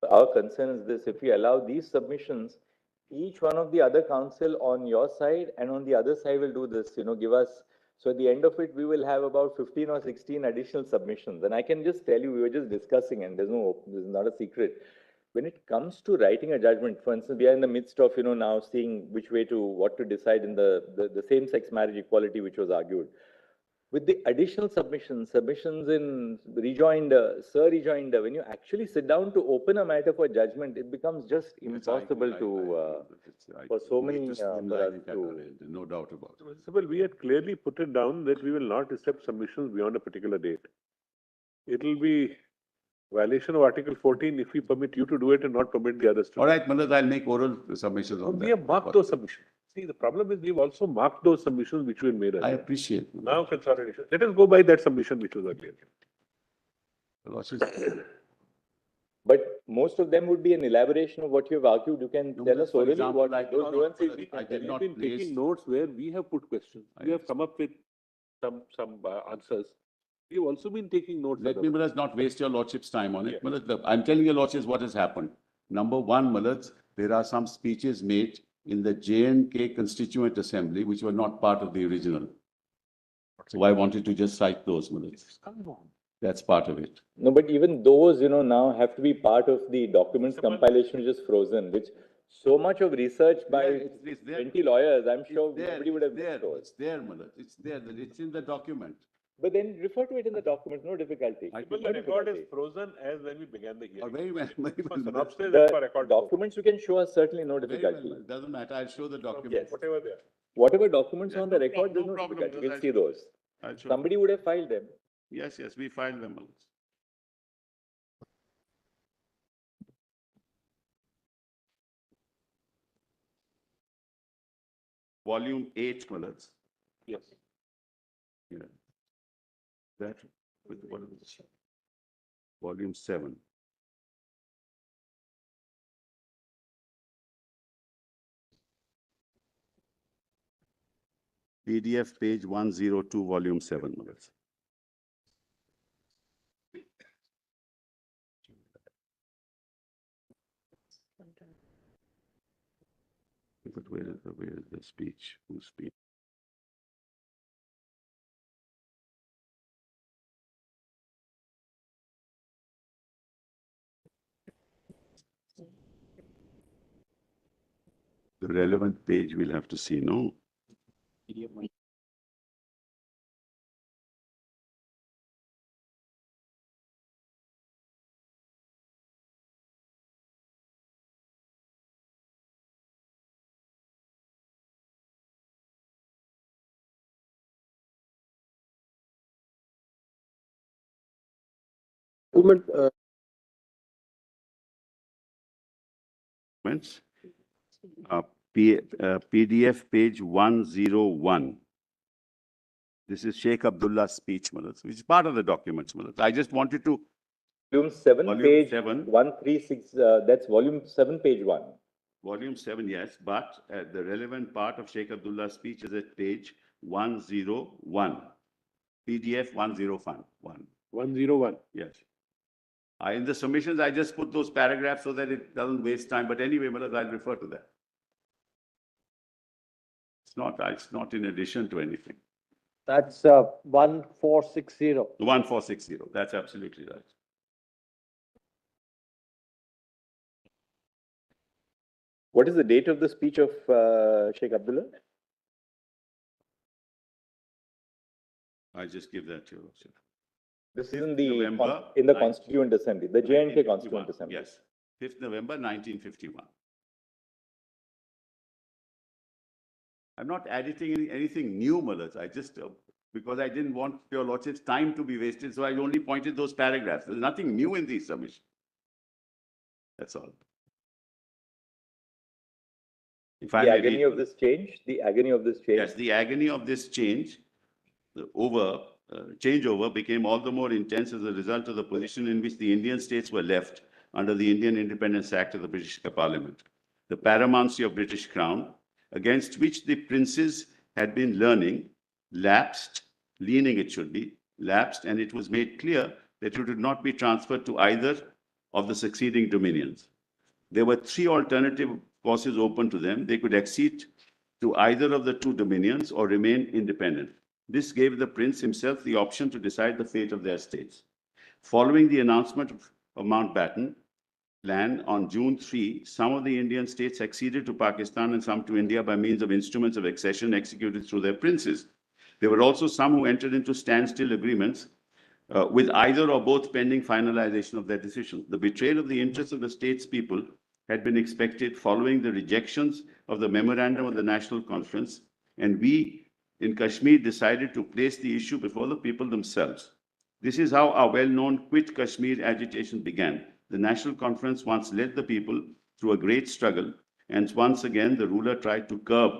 our concern is this: if we allow these submissions, each one of the other council on your side and on the other side will do this, give us. So at the end of it, we will have about 15 or 16 additional submissions. And I can just tell you, we were just discussing, and this is not a secret. When it comes to writing a judgment, for instance, we are in the midst of, now seeing what to decide in the same-sex marriage equality, which was argued. With the additional submissions in rejoinder, rejoinder, when you actually sit down to open a matter for judgment, it becomes just impossible for so many no doubt about it. Well, we had clearly put it down that we will not accept submissions beyond a particular date. It will be violation of Article 14 if we permit you to do it and not permit the others to. All right, Manoj, I'll make oral submissions on that. We have marked those submissions. See, the problem is we've also marked those submissions which we had made earlier. I appreciate. Now consolidation. Let us go by that submission which was earlier. But most of them would be an elaboration of what you have argued. You can tell us orally what those nuances. We have been taking notes where we have put questions. We have come up with some answers. We have also been taking notes. Let me, Malaj, not waste your Lordship's time on it. Malaj, I'm telling your Lordships what has happened. Number one, Malaj, there are some speeches made in the J&K Constituent Assembly which were not part of the original. So I wanted to just cite those, Malaj. That's part of it. No, but even those, now have to be part of the documents compilation, which is frozen, which so much of research by 20 lawyers, I'm sure nobody would have there. It's there, Malaj. It's there. It's in the document. But then refer to it in the documents, no difficulty. The record is frozen as when we began the hearing. Very well. The documents you can show us certainly no difficulty. Well. Doesn't matter. I'll show the documents. Yes. Whatever they are. Whatever documents on the record, there's no difficulty. We'll see those. Somebody would have filed them. Yes, we filed them. Volume 8, Malaj. Yes. Yeah. That with what is this? Volume 7. PDF page 102, volume 7. But where is the speech? Whose speech? The relevant page we'll have to see, no? PDF page 101. This is Sheikh Abdullah's speech, Malaj, which is part of the documents, Malaj. I just wanted to. Volume 7, page 7. 136, that's volume 7, page 1. Volume 7, yes, but the relevant part of Sheikh Abdullah's speech is at page 101. PDF 101. 101. Yes. In the submissions, I just put those paragraphs so that it doesn't waste time. But anyway, Malaj, I'll refer to that. It's not in addition to anything. That's 1460. 1460. That's absolutely right. What is the date of the speech of Sheikh Abdullah? I just give that to you. This is in the Constituent Assembly, the J&K Constituent Assembly. Yes, 5th November 1951. I'm not editing anything new, Malaj. I just, because I didn't want your Lordship's time to be wasted, so I only pointed those paragraphs. There's nothing new in these submissions. That's all. The agony of this change? The agony of this change? Yes, the agony of this change, changeover became all the more intense as a result of the position in which the Indian states were left under the Indian Independence Act of the British Parliament. The paramountcy of British Crown, against which the princes had been leaning, it should be, lapsed, and it was made clear that it would not be transferred to either of the succeeding dominions. There were three alternative courses open to them. They could accede to either of the two dominions or remain independent. This gave the prince himself the option to decide the fate of their states. Following the announcement of Mountbatten Plan on June 3, some of the Indian states acceded to Pakistan and some to India by means of instruments of accession executed through their princes. There were also some who entered into standstill agreements with either or both pending finalization of their decisions. The betrayal of the interests of the state's people had been expected following the rejections of the memorandum of the National Conference, and we in Kashmir decided to place the issue before the people themselves. This is how our well-known Quit Kashmir agitation began. The National Conference once led the people through a great struggle, and once again the ruler tried to curb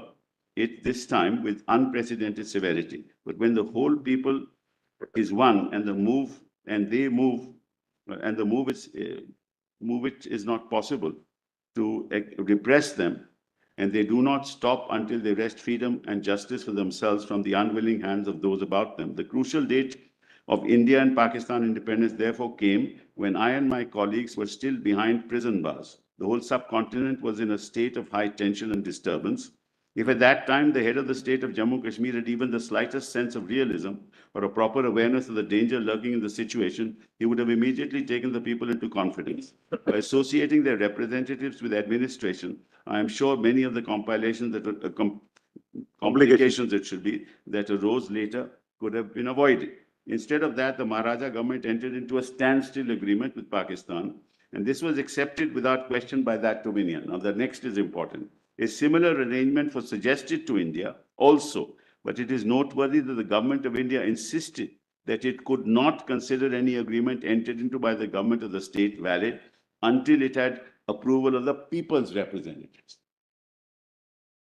it, this time with unprecedented severity. But when the whole people is one and the move it is not possible to repress them, and they do not stop until they wrest freedom and justice for themselves from the unwilling hands of those about them. The crucial date of India and Pakistan independence therefore came when I and my colleagues were still behind prison bars. The whole subcontinent was in a state of high tension and disturbance. If at that time the head of the state of Jammu and Kashmir had even the slightest sense of realism or a proper awareness of the danger lurking in the situation, he would have immediately taken the people into confidence. By associating their representatives with administration, I am sure many of the complications that arose later could have been avoided. Instead of that, the Maharaja government entered into a standstill agreement with Pakistan, and this was accepted without question by that dominion. Now, the next is important. A similar arrangement was suggested to India also, but it is noteworthy that the government of India insisted that it could not consider any agreement entered into by the government of the state valid until it had approval of the people's representatives.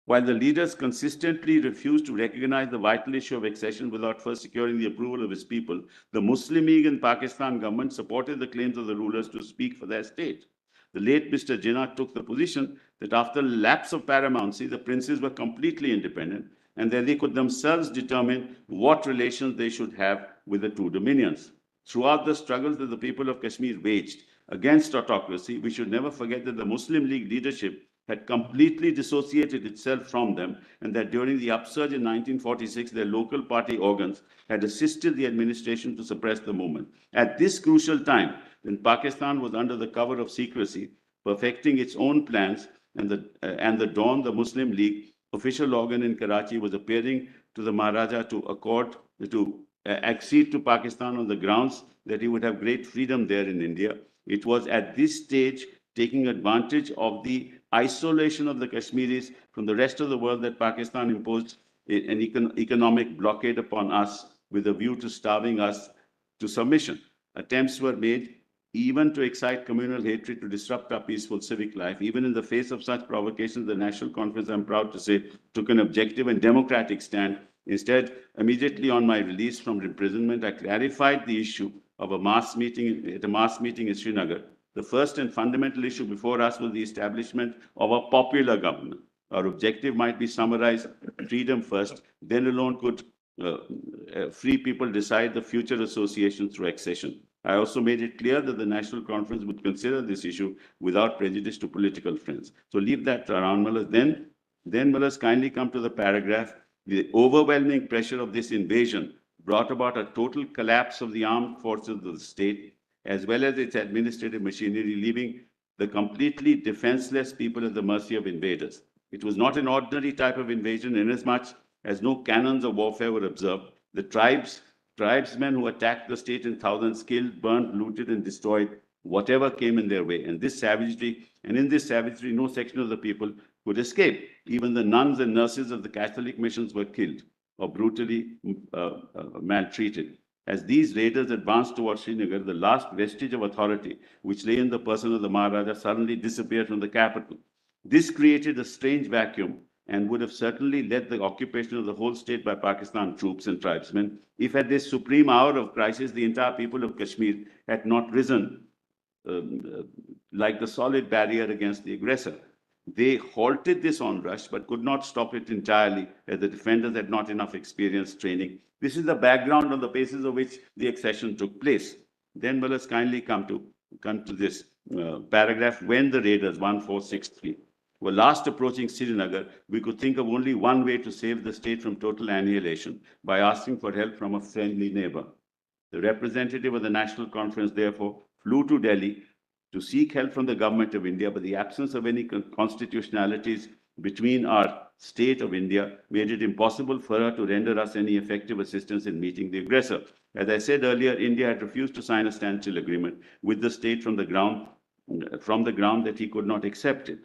While the leaders consistently refused to recognize the vital issue of accession without first securing the approval of his people, the Muslim League and Pakistan government supported the claims of the rulers to speak for their state. The late Mr. Jinnah took the position that after lapse of paramountcy, the princes were completely independent and that they could themselves determine what relations they should have with the two dominions. Throughout the struggles that the people of Kashmir waged against autocracy, we should never forget that the Muslim League leadership had completely dissociated itself from them, and that during the upsurge in 1946, their local party organs had assisted the administration to suppress the movement. At this crucial time, when Pakistan was under the cover of secrecy, perfecting its own plans, and the Dawn, the Muslim League official organ in Karachi, was appearing to the Maharaja to accede to Pakistan on the grounds that he would have great freedom there in India. It was at this stage, taking advantage of the isolation of the Kashmiris from the rest of the world, that Pakistan imposed an economic blockade upon us with a view to starving us to submission. Attempts were made even to excite communal hatred, to disrupt our peaceful civic life. Even in the face of such provocations, the National Conference, I'm proud to say, took an objective and democratic stand. Instead, immediately on my release from imprisonment, I clarified the issue of a mass meeting in Srinagar. The first and fundamental issue before us was the establishment of a popular government. Our objective might be summarized: freedom first, then alone could free people decide the future association through accession. I also made it clear that the National Conference would consider this issue without prejudice to political friends. So leave that around, Mullahs. Then Mullahs, kindly come to the paragraph. The overwhelming pressure of this invasion brought about a total collapse of the armed forces of the state, as well as its administrative machinery, leaving the completely defenseless people at the mercy of invaders. It was not an ordinary type of invasion, inasmuch as no canons of warfare were observed. The tribesmen who attacked the state in thousands killed, burnt, looted, and destroyed whatever came in their way. And in this savagery, no section of the people could escape. Even the nuns and nurses of the Catholic missions were killed or brutally maltreated. As these raiders advanced towards Srinagar, the last vestige of authority, which lay in the person of the Maharaja, suddenly disappeared from the capital. This created a strange vacuum and would have certainly led the occupation of the whole state by Pakistan troops and tribesmen if at this supreme hour of crisis, the entire people of Kashmir had not risen like the solid barrier against the aggressor. They halted this onrush, but could not stop it entirely, as the defenders had not enough experience, training. This is the background on the basis of which the accession took place. Then, Mullahs, kindly come to this. paragraph, when the raiders, 1463, were last approaching Srinagar, we could think of only one way to save the state from total annihilation, by asking for help from a friendly neighbor. The representative of the National Conference, therefore, flew to Delhi to seek help from the government of India, but the absence of any constitutionalities between our state of India made it impossible for her to render us any effective assistance in meeting the aggressor. As I said earlier, India had refused to sign a standstill agreement with the state from the ground that he could not accept it.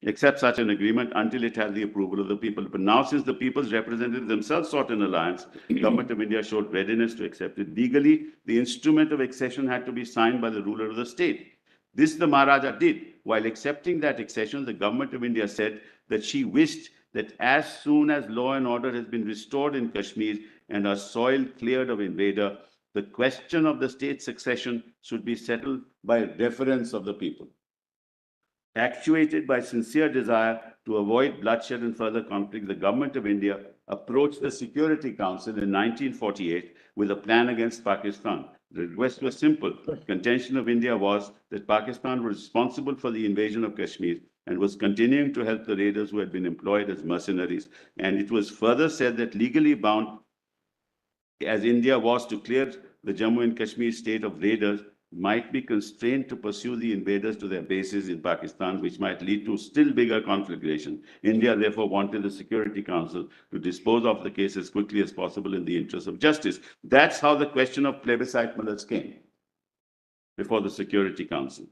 Accept such an agreement until it has the approval of the people. But now, since the people's representatives themselves sought an alliance, the government of India showed readiness to accept it. Legally, the instrument of accession had to be signed by the ruler of the state. This the Maharaja did. While accepting that accession, the government of India said that she wished that as soon as law and order has been restored in Kashmir and our soil cleared of invader, the question of the state's succession should be settled by reference of the people. Actuated by sincere desire to avoid bloodshed and further conflict, the government of India approached the Security Council in 1948 with a plan against Pakistan. The request was simple. Contention of India was that Pakistan was responsible for the invasion of Kashmir and was continuing to help the raiders who had been employed as mercenaries. And it was further said that legally bound as India was to clear the Jammu and Kashmir state of raiders, might be constrained to pursue the invaders to their bases in Pakistan, which might lead to still bigger conflagration. India therefore wanted the Security Council to dispose of the case as quickly as possible in the interest of justice. That's how the question of plebiscite Mullah came before the Security Council.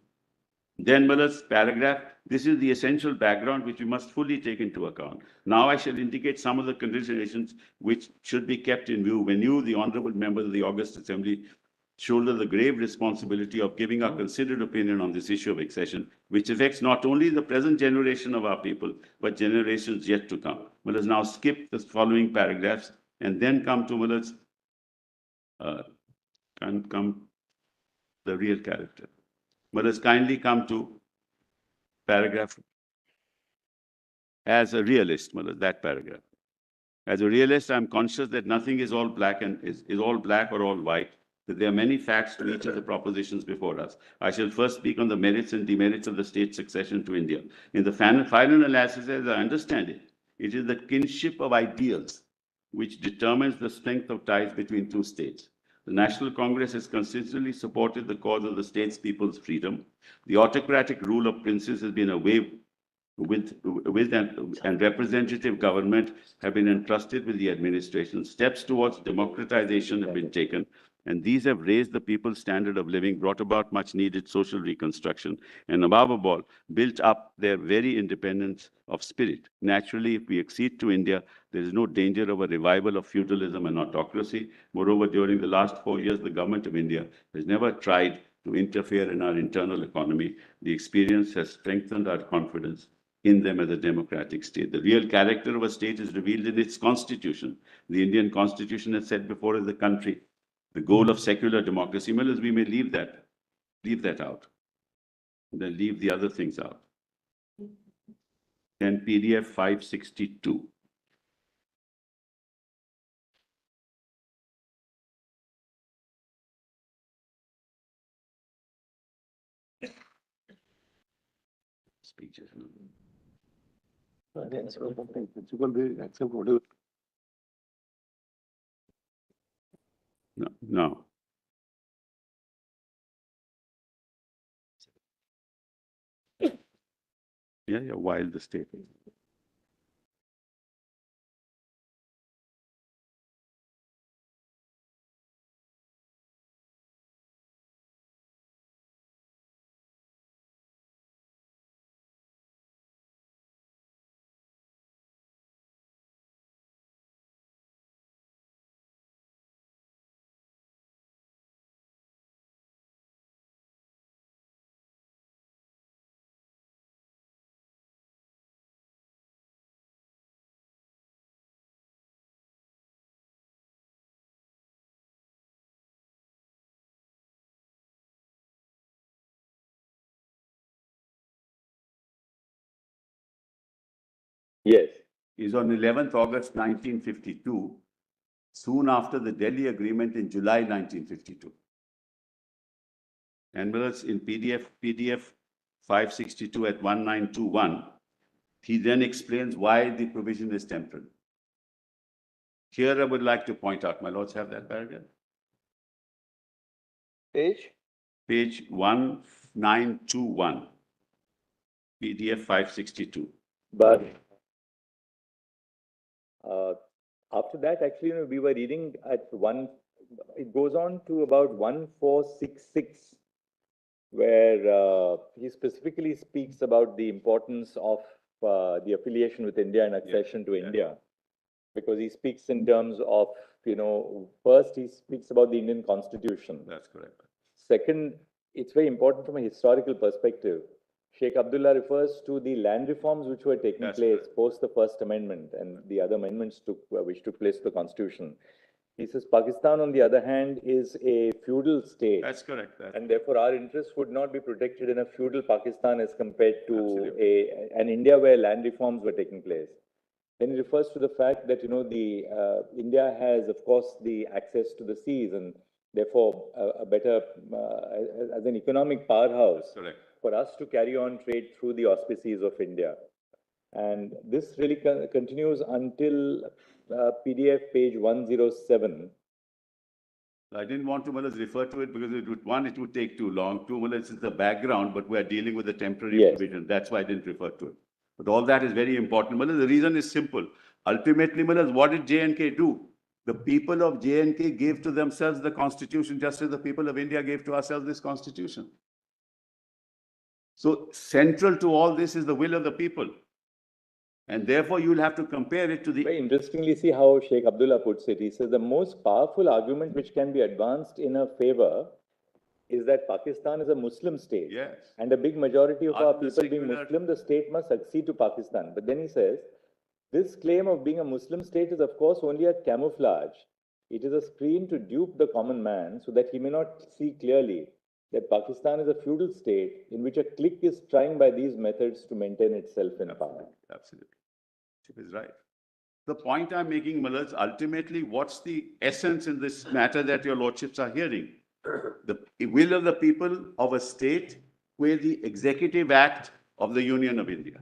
Then Mullah's paragraph, this is the essential background which we must fully take into account. Now I shall indicate some of the considerations which should be kept in view when you, the honorable members of the August Assembly, shoulder the grave responsibility of giving our considered opinion on this issue of accession, which affects not only the present generation of our people, but generations yet to come. Mullahs now skip the following paragraphs and then come to Mullahs, come the real character. Mullahs kindly come to paragraph. As a realist, Mullahs, that paragraph. As a realist, I'm conscious that nothing is all black and is all black or all white, that there are many facts to each of the propositions before us. I shall first speak on the merits and demerits of the state's succession to India. In the final analysis, as I understand it, it is the kinship of ideals which determines the strength of ties between two states. The National Congress has consistently supported the cause of the state's people's freedom. The autocratic rule of princes has been a way and representative government have been entrusted with the administration. Steps towards democratization have been taken, and these have raised the people's standard of living, brought about much needed social reconstruction, and above all, built up their very independence of spirit. Naturally, if we accede to India, there is no danger of a revival of feudalism and autocracy. Moreover, during the last 4 years, the government of India has never tried to interfere in our internal economy. The experience has strengthened our confidence in them as a democratic state. The real character of a state is revealed in its constitution. The Indian constitution has set before us the country, the goal of secular democracy. Well, as we may leave that out, and then leave the other things out. Then PDF 562. Speeches. Principle, they accept whatever. No. Yeah, while the state. Yes. Is on 11th August 1952, soon after the Delhi Agreement in July 1952. And whereas in PDF 562 at 1921, he then explains why the provision is temporal. Here I would like to point out, my lords have that paragraph? Page? Page 1921, PDF 562. But after that, actually, we were reading at it goes on to about 1466, where he specifically speaks about the importance of the affiliation with India and accession to India, because he speaks in terms of, first he speaks about the Indian Constitution. That's correct. Second, it's very important from a historical perspective. Sheikh Abdullah refers to the land reforms which were taking place post the First Amendment and the other amendments which took place to the Constitution. He says Pakistan, on the other hand, is a feudal state. That's correct. And therefore, our interests would not be protected in a feudal Pakistan as compared to an India where land reforms were taking place. Then he refers to the fact that, India has, of course, the access to the seas and therefore a better, as an economic powerhouse, for us to carry on trade through the auspices of India. And this really continues until PDF page 107. I didn't want to refer to it because it would take too long. Two, it's the background, but we're dealing with a temporary provision. That's why I didn't refer to it. But all that is very important. The reason is simple. Ultimately, what did J&K do? The people of J&K gave to themselves the constitution, just as the people of India gave to ourselves this constitution. So central to all this is the will of the people. And therefore, you'll have to compare it to the... Very interestingly, see how Sheikh Abdullah puts it. He says the most powerful argument which can be advanced in a favor is that Pakistan is a Muslim state. Yes. And a big majority of our people being Muslim, the state must succeed to Pakistan. But then he says, this claim of being a Muslim state is, of course, only a camouflage. It is a screen to dupe the common man so that he may not see clearly that Pakistan is a feudal state in which a clique is trying by these methods to maintain itself in power. Absolutely. Chief is right. The point I'm making, Malaj, ultimately, what's the essence in this matter that your lordships are hearing? The will of the people of a state where the executive act of the Union of India,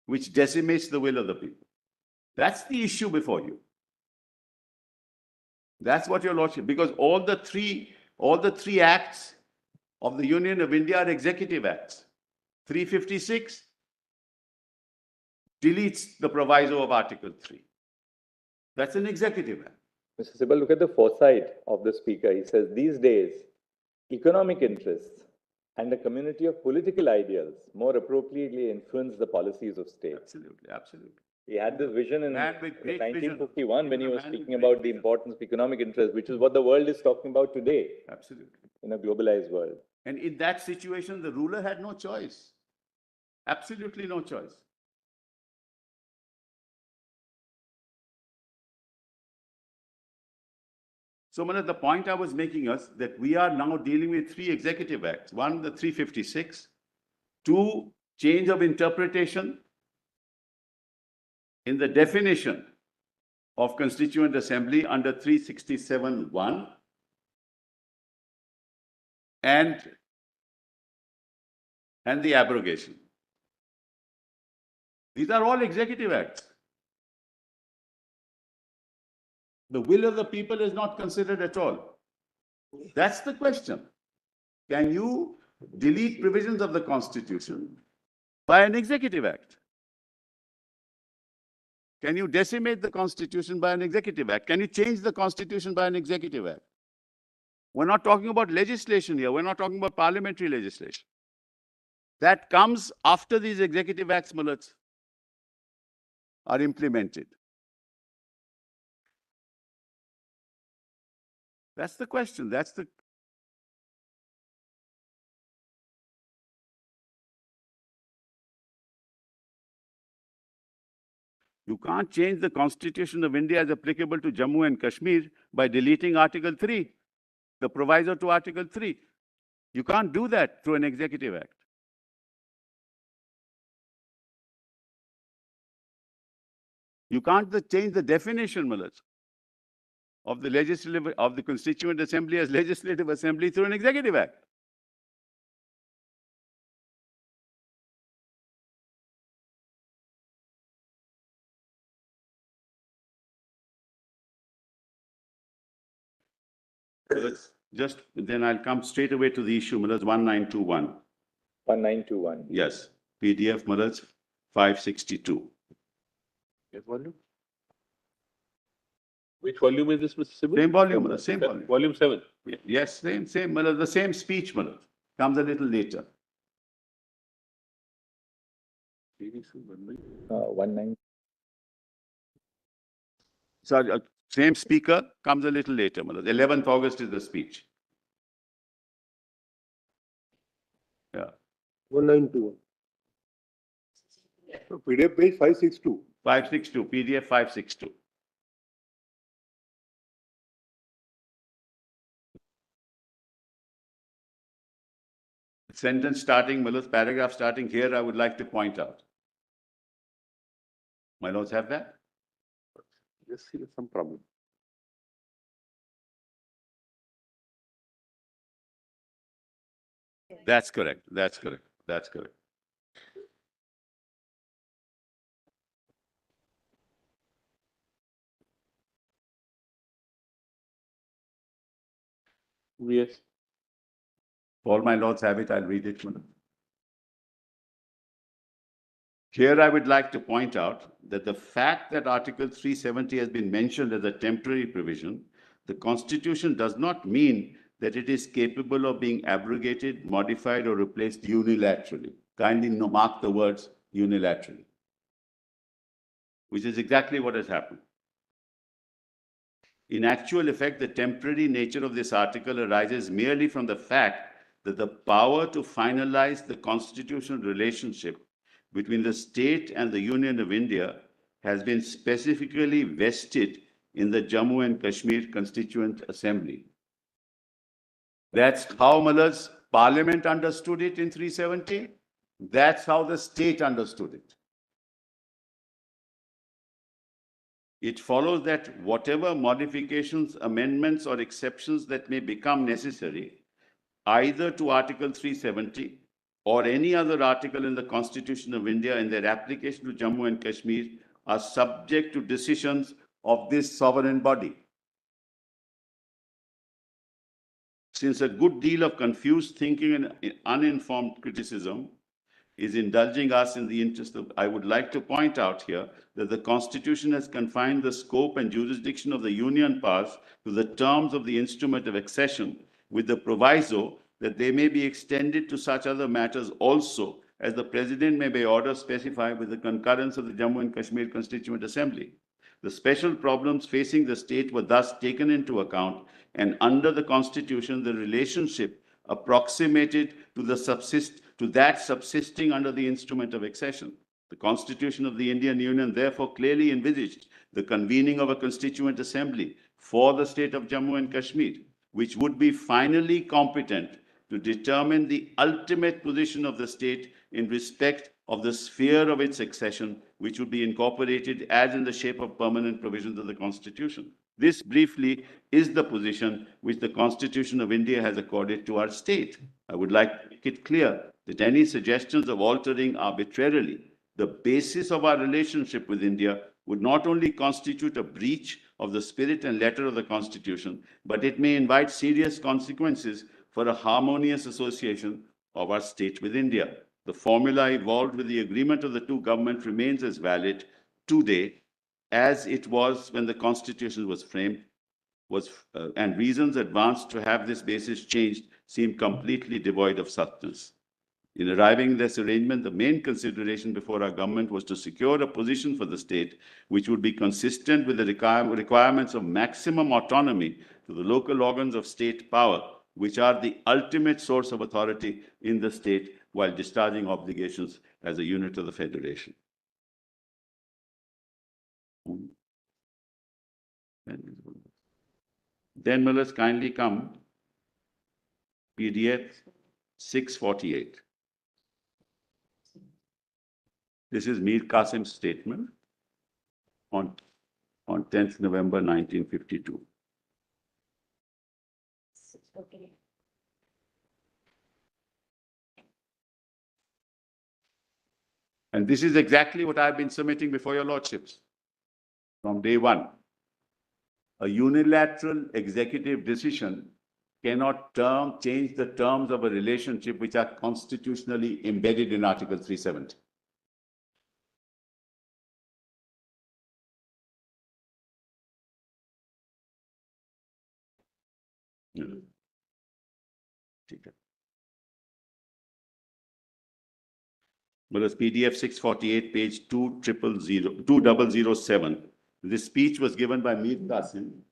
which decimates the will of the people. That's the issue before you. That's what your lordship, because all the three acts of the Union of India are executive acts. 356 deletes the proviso of Article 3. That's an executive act. Mr. Sibal, look at the foresight of the speaker. He says, these days, economic interests and a community of political ideals more appropriately influence the policies of state. Absolutely, absolutely. He had this vision in 1951 when he was speaking about the importance of economic interest, which is what the world is talking about today. Absolutely. In a globalized world. And in that situation, the ruler had no choice. Absolutely no choice. So, Manoj, the point I was making is that we are now dealing with three executive acts. One, the 356. Two, change of interpretation in the definition of Constituent Assembly under 367(1). And the abrogation. These are all executive acts. The will of the people is not considered at all. That's the question. Can you delete provisions of the Constitution by an executive act? Can you decimate the Constitution by an executive act? Can you change the Constitution by an executive act? We're not talking about legislation here. We're not talking about parliamentary legislation. That comes after these executive acts, Mulats, are implemented. That's the question. You can't change the Constitution of India as applicable to Jammu and Kashmir by deleting Article 3, the proviso to Article 3. You can't do that through an executive act. You can't change the definition, Mulaj, of the Constituent Assembly as legislative assembly through an executive act. Just, then I'll come straight away to the issue, Millards, 1921. 1921. Yes, PDF, Millards, 562. Yes, volume? Which volume is this, Mr. Sibu? Same volume, Millards, same volume. Volume 7. Yes, same, Millards, the same speech, Millards, comes a little later. 19. So, same speaker comes a little later, Millards. 11th August is the speech. Yeah. 1921. PDF page 562. 562, PDF 562. Sentence starting, Millards, paragraph starting here, I would like to point out. My lords have that? Yes, see some problem. That's correct. That's correct. That's correct. Yes. All my lords have it. I'll read it. Here, I would like to point out that the fact that Article 370 has been mentioned as a temporary provision, the Constitution does not mean that it is capable of being abrogated, modified, or replaced unilaterally. Kindly mark the words unilaterally, which is exactly what has happened. In actual effect, the temporary nature of this article arises merely from the fact that the power to finalize the constitutional relationship between the state and the Union of India has been specifically vested in the Jammu and Kashmir Constituent Assembly. That's how Millards Parliament understood it in 370. That's how the state understood it. It follows that whatever modifications, amendments, or exceptions that may become necessary, either to Article 370 or any other article in the Constitution of India in their application to Jammu and Kashmir, are subject to decisions of this sovereign body. Since a good deal of confused thinking and uninformed criticism is indulging us in the interest of, I would like to point out here that the Constitution has confined the scope and jurisdiction of the Union powers to the terms of the instrument of accession, with the proviso that they may be extended to such other matters also as the President may by order specify with the concurrence of the Jammu and Kashmir Constituent Assembly. The special problems facing the state were thus taken into account, and under the Constitution, the relationship approximated to that subsisting under the instrument of accession. The Constitution of the Indian Union therefore clearly envisaged the convening of a Constituent Assembly for the state of Jammu and Kashmir, which would be finally competent to determine the ultimate position of the state in respect of the sphere of its accession, which would be incorporated as in the shape of permanent provisions of the Constitution. This briefly is the position which the Constitution of India has accorded to our state. I would like to make it clear that any suggestions of altering arbitrarily the basis of our relationship with India would not only constitute a breach of the spirit and letter of the Constitution, but it may invite serious consequences for a harmonious association of our state with India. The formula evolved with the agreement of the two governments remains as valid today as it was when the Constitution was framed, and reasons advanced to have this basis changed seem completely devoid of substance. In arriving at this arrangement, the main consideration before our government was to secure a position for the state which would be consistent with the requirements of maximum autonomy to the local organs of state power, which are the ultimate source of authority in the state while discharging obligations as a unit of the federation. Then Millards kindly come, PDF 648. This is Mir Qasim's statement on 10th November 1952. And this is exactly what I've been submitting before your lordships from day one. A unilateral executive decision cannot change the terms of a relationship which are constitutionally embedded in Article 370. Whereas PDF 648, page 2007. This speech was given by Mir Qasim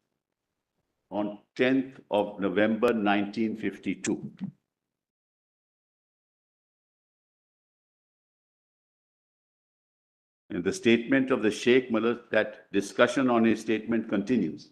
on 10th of November 1952. In the statement of the Sheikh, that discussion on his statement continues.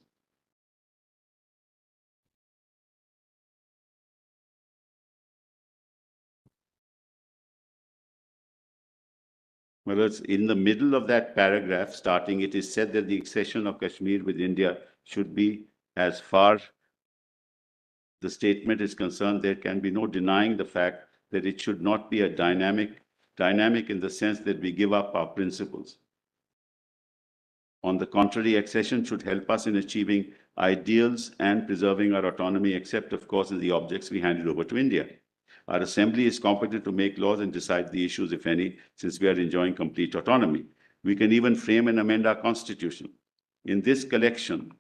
Whereas in the middle of that paragraph, starting, it is said that the accession of Kashmir with India should be, as far the statement is concerned, there can be no denying the fact that it should not be a dynamic in the sense that we give up our principles. On the contrary, accession should help us in achieving ideals and preserving our autonomy, except, of course, in the objects we handed over to India. Our assembly is competent to make laws and decide the issues, if any, since we are enjoying complete autonomy. We can even frame and amend our constitution. In this collection,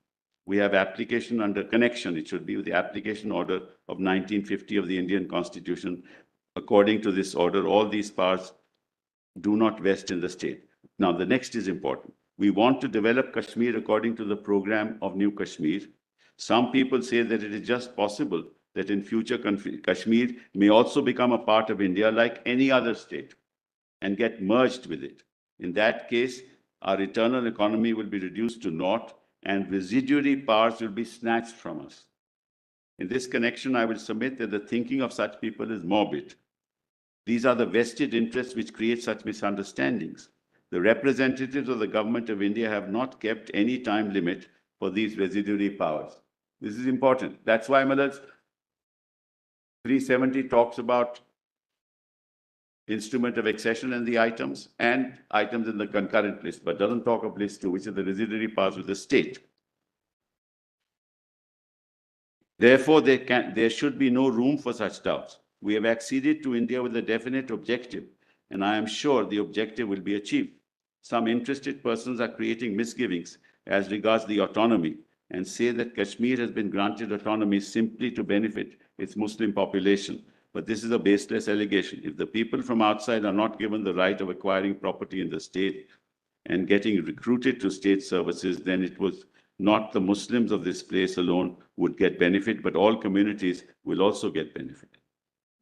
we have application under connection. It should be with the application order of 1950 of the Indian Constitution. According to this order, all these powers do not vest in the state. Now, the next is important. We want to develop Kashmir according to the program of New Kashmir. Some people say that it is just possible that in future Kashmir may also become a part of India like any other state and get merged with it. In that case, our internal economy will be reduced to naught and residuary powers will be snatched from us. In this connection, I will submit that the thinking of such people is morbid. These are the vested interests which create such misunderstandings. The representatives of the government of India have not kept any time limit for these residuary powers. This is important. That's why, Malas, 370 talks about instrument of accession and the items in the concurrent list, but doesn't talk of list 2, which is the residuary powers of the state. Therefore, there should be no room for such doubts. We have acceded to India with a definite objective, and I am sure the objective will be achieved. Some interested persons are creating misgivings as regards the autonomy and say that Kashmir has been granted autonomy simply to benefit its Muslim population. But this is a baseless allegation. If the people from outside are not given the right of acquiring property in the state and getting recruited to state services, then it was not the Muslims of this place alone would get benefit, but all communities will also get benefit.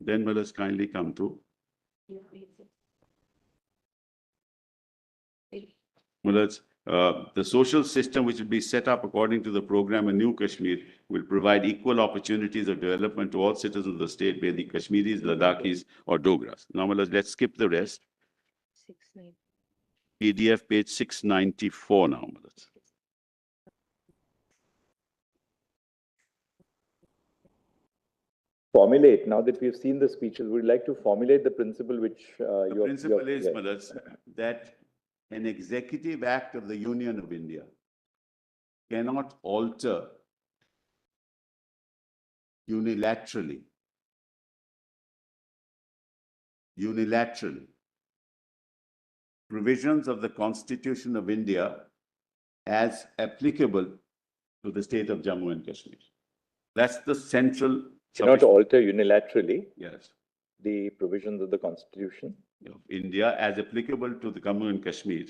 Then let us kindly come to the social system which will be set up according to the program in New Kashmir will provide equal opportunities of development to all citizens of the state, be they Kashmiris, Ladakhis, or Dogras. Now, let's skip the rest. PDF page 694 now. Formulate, now that we've seen the speeches, we'd like to formulate the principle which the principle is, Madas, that an executive act of the Union of India cannot alter unilaterally provisions of the Constitution of India as applicable to the state of Jammu and Kashmir. That's the central. Cannot alter unilaterally. Yes. The provisions of the Constitution of India as applicable to the Jammu and Kashmir.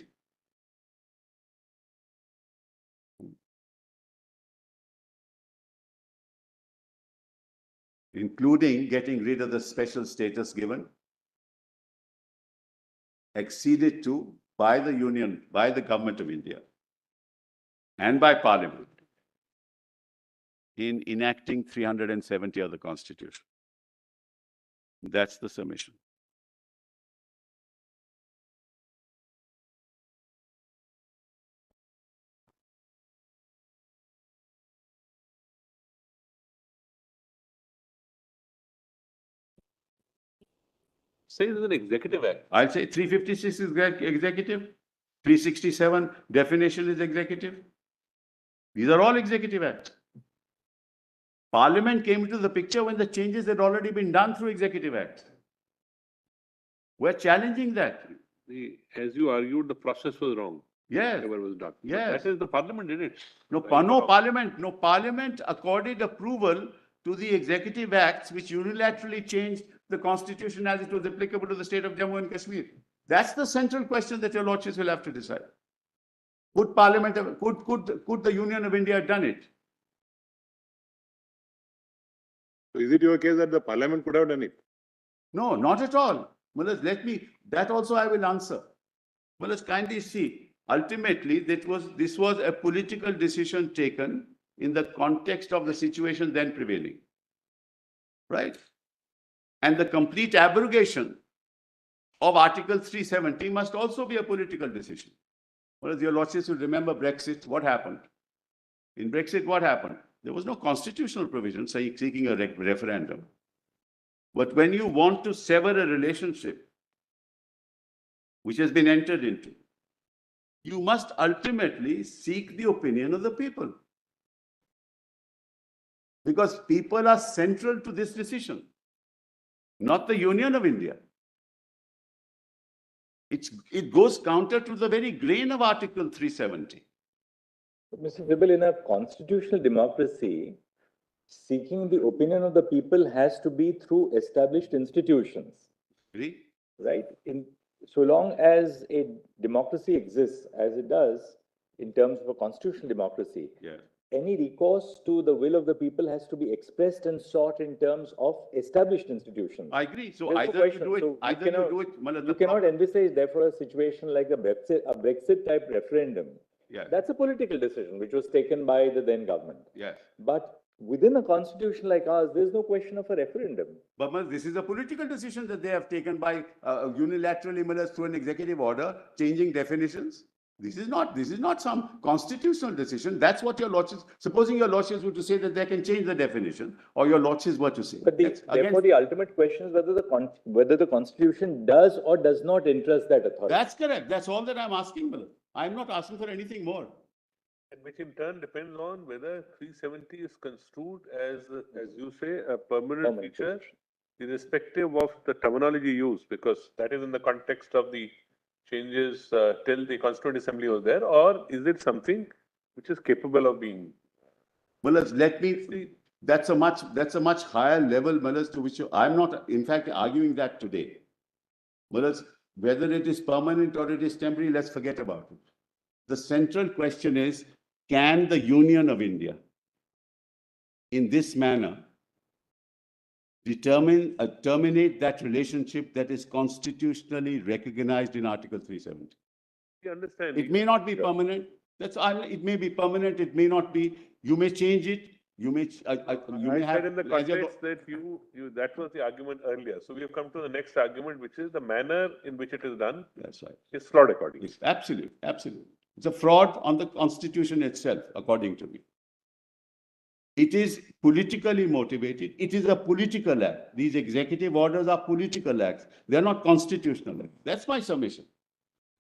Including getting rid of the special status given, acceded to by the Union, by the Government of India, and by Parliament in enacting 370 of the Constitution. That's the submission. Say this is an executive act. I'll say 356 is executive, 367 definition is executive. These are all executive acts. Parliament came into the picture when the changes had already been done through executive acts. We're challenging that. As you argued, the process was wrong. Yes. Whatever was done. But Yes. that is the parliament did it. No, Parliament accorded approval to the executive acts which unilaterally changed the constitution as it was applicable to the state of Jammu and Kashmir. That's the central question that your lordships will have to decide. Could Parliament have, could the Union of India have done it? So is it your case that the parliament could have done it? No, not at all. Well, that also I will answer. Well, let's kindly see. Ultimately, this was a political decision taken in the context of the situation then prevailing. Right? And the complete abrogation of Article 370 must also be a political decision. Well, your lordships will remember Brexit. What happened? In Brexit, what happened? There was no constitutional provision seeking a referendum. But when you want to sever a relationship which has been entered into, you must ultimately seek the opinion of the people. Because people are central to this decision, not the Union of India. It goes counter to the very grain of Article 370. Mr. Vibal, in a constitutional democracy, seeking the opinion of the people has to be through established institutions. Agree? Right? So long as a democracy exists, as it does, in terms of a constitutional democracy, Yeah. any recourse to the will of the people has to be expressed and sought in terms of established institutions. I agree. So There's no either question. you do it, So either you do it. you cannot envisage, therefore, a situation like a Brexit type referendum. Yeah. That's a political decision which was taken by the then government. Yes. But within a constitution like ours, there's no question of a referendum. But this is a political decision that they have taken by unilaterally through an executive order, changing definitions. This is not some constitutional decision. That's what your lordships, supposing your lordships were to say that they can change the definition, or your lordships were to say. But therefore, the ultimate question is whether the constitution does or does not interest that authority. That's correct. That's all that I'm asking, Miller. I'm not asking for anything more. And which in turn depends on whether 370 is construed as you say, a permanent feature, irrespective of the terminology used, because that is in the context of the changes till the Constituent Assembly was there, or is it something which is capable of being? Well, let me see. That's a much higher level, Mullahs, to which I'm not, in fact, arguing that today. Mullahs, whether it is permanent or it is temporary, let's forget about it. The central question is, can the Union of India, in this manner, terminate that relationship that is constitutionally recognized in Article 370? You understand? It may not be permanent. It may be permanent. It may not be. You may change it. You may. You may have. In the context that that was the argument earlier. So we have come to the next argument, which is the manner in which it is done. That's right. Is flawed accordingly. It's absolute. It's a fraud on the Constitution itself, according to me. It is politically motivated. It is a political act. These executive orders are political acts. They are not constitutional acts. That's my submission.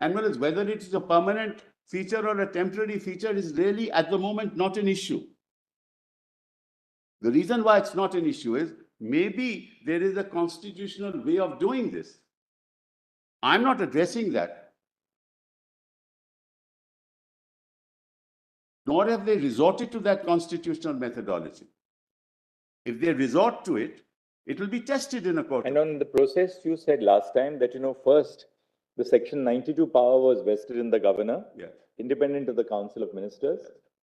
And whether it is a permanent feature or a temporary feature is really, at the moment, not an issue. The reason why it's not an issue is maybe there is a constitutional way of doing this. I'm not addressing that. Nor have they resorted to that constitutional methodology. If they resort to it, it will be tested in a court. And on the process, you said last time that, first, the Section 92 power was vested in the governor, Yes. independent of the Council of Ministers.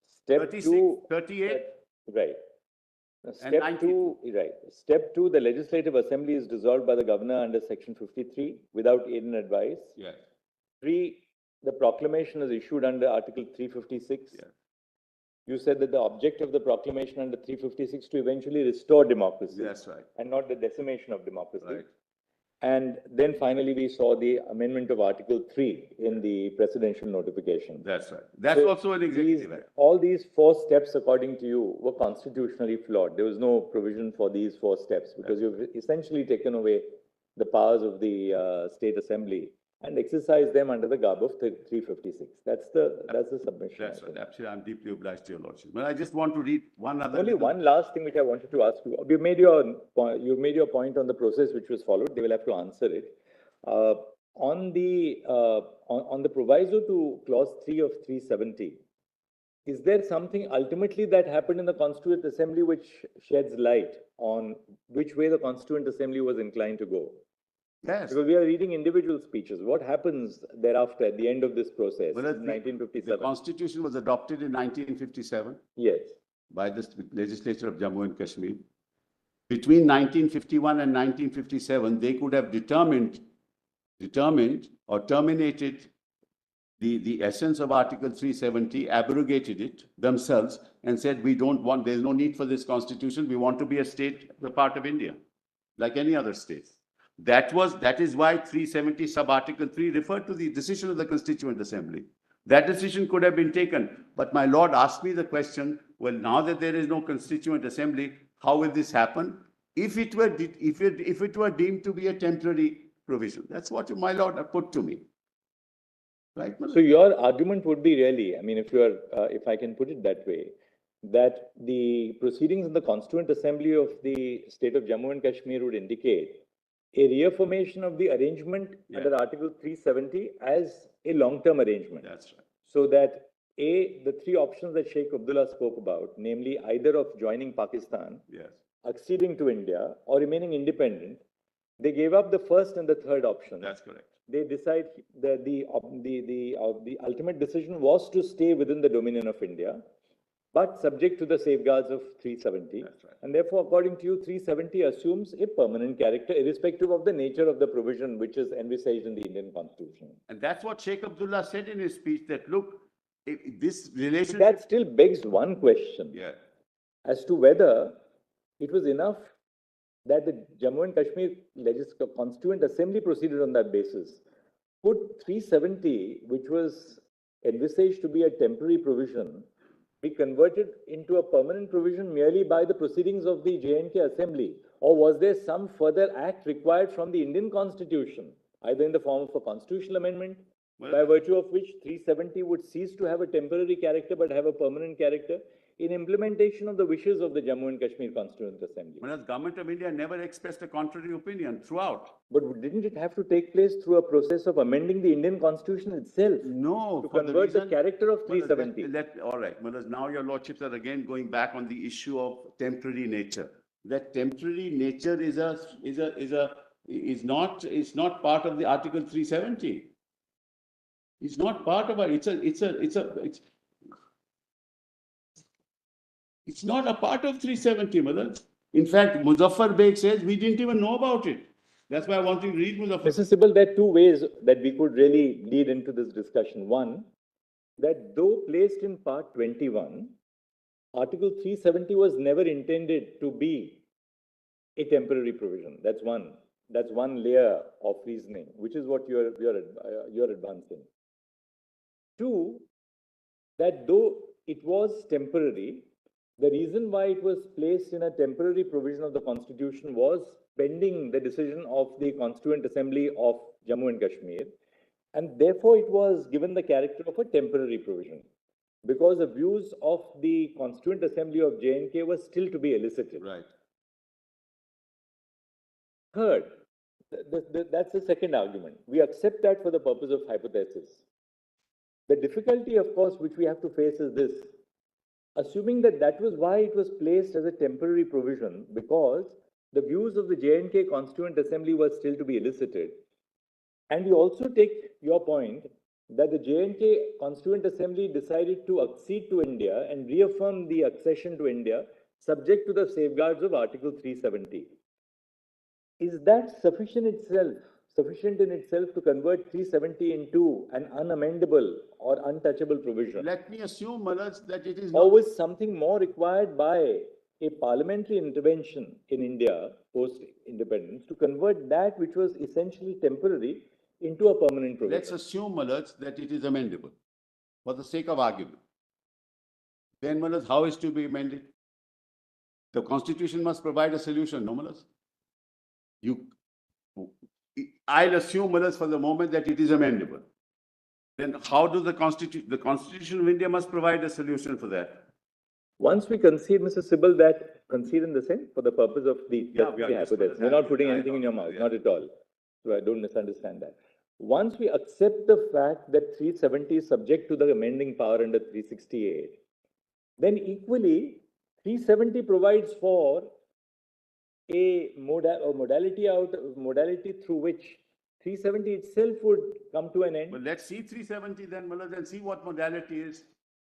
Step 36, 2, 38. Right. Step 2, the Legislative Assembly is dissolved by the governor under Section 53 without aid and advice. Yes. 3, the proclamation is issued under Article 356. Yes. You said that the object of the proclamation under 356 to eventually restore democracy. That's right. And not the decimation of democracy. Right. And then finally, we saw the amendment of Article 3 in the presidential notification. That's right. That's also an executive act. All these 4 steps, according to you, were constitutionally flawed. There was no provision for these 4 steps because you've essentially taken away the powers of the State Assembly and exercise them under the garb of 356. That's the submission. That's right. Absolutely. I'm deeply obliged to your lordship. But I just want to read one other. Only one last thing which I wanted to ask you. You made your point on the process which was followed. They will have to answer it. On the proviso to clause 3 of 370, is there something ultimately that happened in the Constituent Assembly which sheds light on which way the Constituent Assembly was inclined to go? Yes. Because we are reading individual speeches. What happens thereafter at the end of this process Well, in 1957? The Constitution was adopted in 1957 Yes. by the legislature of Jammu and Kashmir. Between 1951 and 1957, they could have determined or terminated the essence of Article 370, abrogated it themselves and said, we don't want, there's no need for this constitution. We want to be a state, a part of India, like any other state. That is why 370 sub-article 3 referred to the decision of the Constituent Assembly. That decision could have been taken. But my lord asked me the question, well, now that there is no Constituent Assembly, how will this happen? If it were deemed to be a temporary provision. That's what my lord put to me. Right? So your argument would be really, I mean, if I can put it that way, that the proceedings in the Constituent Assembly of the state of Jammu and Kashmir would indicate a reaffirmation of the arrangement under Article 370 as a long-term arrangement. That's right. So that the three options that Sheikh Abdullah spoke about, namely either of joining Pakistan, acceding to India, or remaining independent, they gave up the first and the third option. That's correct. They decide that the ultimate decision was to stay within the dominion of India, but subject to the safeguards of 370. That's right. And therefore, according to you, 370 assumes a permanent character, irrespective of the nature of the provision which is envisaged in the Indian Constitution. And that's what Sheikh Abdullah said in his speech, that look, this relationship... That still begs one question as to whether it was enough that the Jammu and Kashmir Constituent Assembly proceeded on that basis. Could 370, which was envisaged to be a temporary provision, be converted into a permanent provision merely by the proceedings of the J&K Assembly? Or was there some further act required from the Indian Constitution, either in the form of a constitutional amendment, by virtue of which 370 would cease to have a temporary character but have a permanent character, in implementation of the wishes of the Jammu and Kashmir Constituent Assembly? Whereas Government of India never expressed a contrary opinion throughout. But didn't it have to take place through a process of amending the Indian Constitution itself? No. To convert the character of 370. All right. Well, now your lordships are again going back on the issue of temporary nature. That temporary nature is not part of the Article 370. It's not part of it. It's not a part of 370, mother. In fact, Muzaffar Beg says we didn't even know about it. That's why I want to read Muzaffar. Mr. Sibal, there are two ways that we could really lead into this discussion. One, that though placed in Part 21, Article 370 was never intended to be a temporary provision. That's one. That's one layer of reasoning, which is what you're advancing. Two, that though it was temporary, the reason why it was placed in a temporary provision of the Constitution was pending the decision of the Constituent Assembly of Jammu and Kashmir, and therefore it was given the character of a temporary provision, because the views of the Constituent Assembly of J&K were still to be elicited. Right. Third, that's the second argument. We accept that for the purpose of hypothesis. The difficulty, of course, which we have to face is this. Assuming that was why it was placed as a temporary provision, because the views of the J&K Constituent Assembly were still to be elicited. And we also take your point that the J&K Constituent Assembly decided to accede to India and reaffirm the accession to India subject to the safeguards of Article 370. Is that sufficient in itself to convert 370 into an unamendable or untouchable provision? Let me assume, Malaj, that it is Or not. was something more required by a parliamentary intervention in India post-independence to convert that which was essentially temporary into a permanent provision? Let's assume, Malaj, that it is amendable for the sake of argument. Then, Malaj, how is to be amended? The Constitution must provide a solution, no, Malaj? I'll assume, Malas, for the moment that it is amendable. Then how does the Constitution of India must provide a solution for that? Once we concede, Mr. Sibal, that concede in the sense for the purpose of the, Yeah, we are just hypothesis. We're not putting anything in your mouth, yeah. not at all. So I don't misunderstand that. Once we accept the fact that 370 is subject to the amending power under 368, then equally 370 provides for a modality through which 370 itself would come to an end. Well, let's see 370 then, Malas, and see what modality is.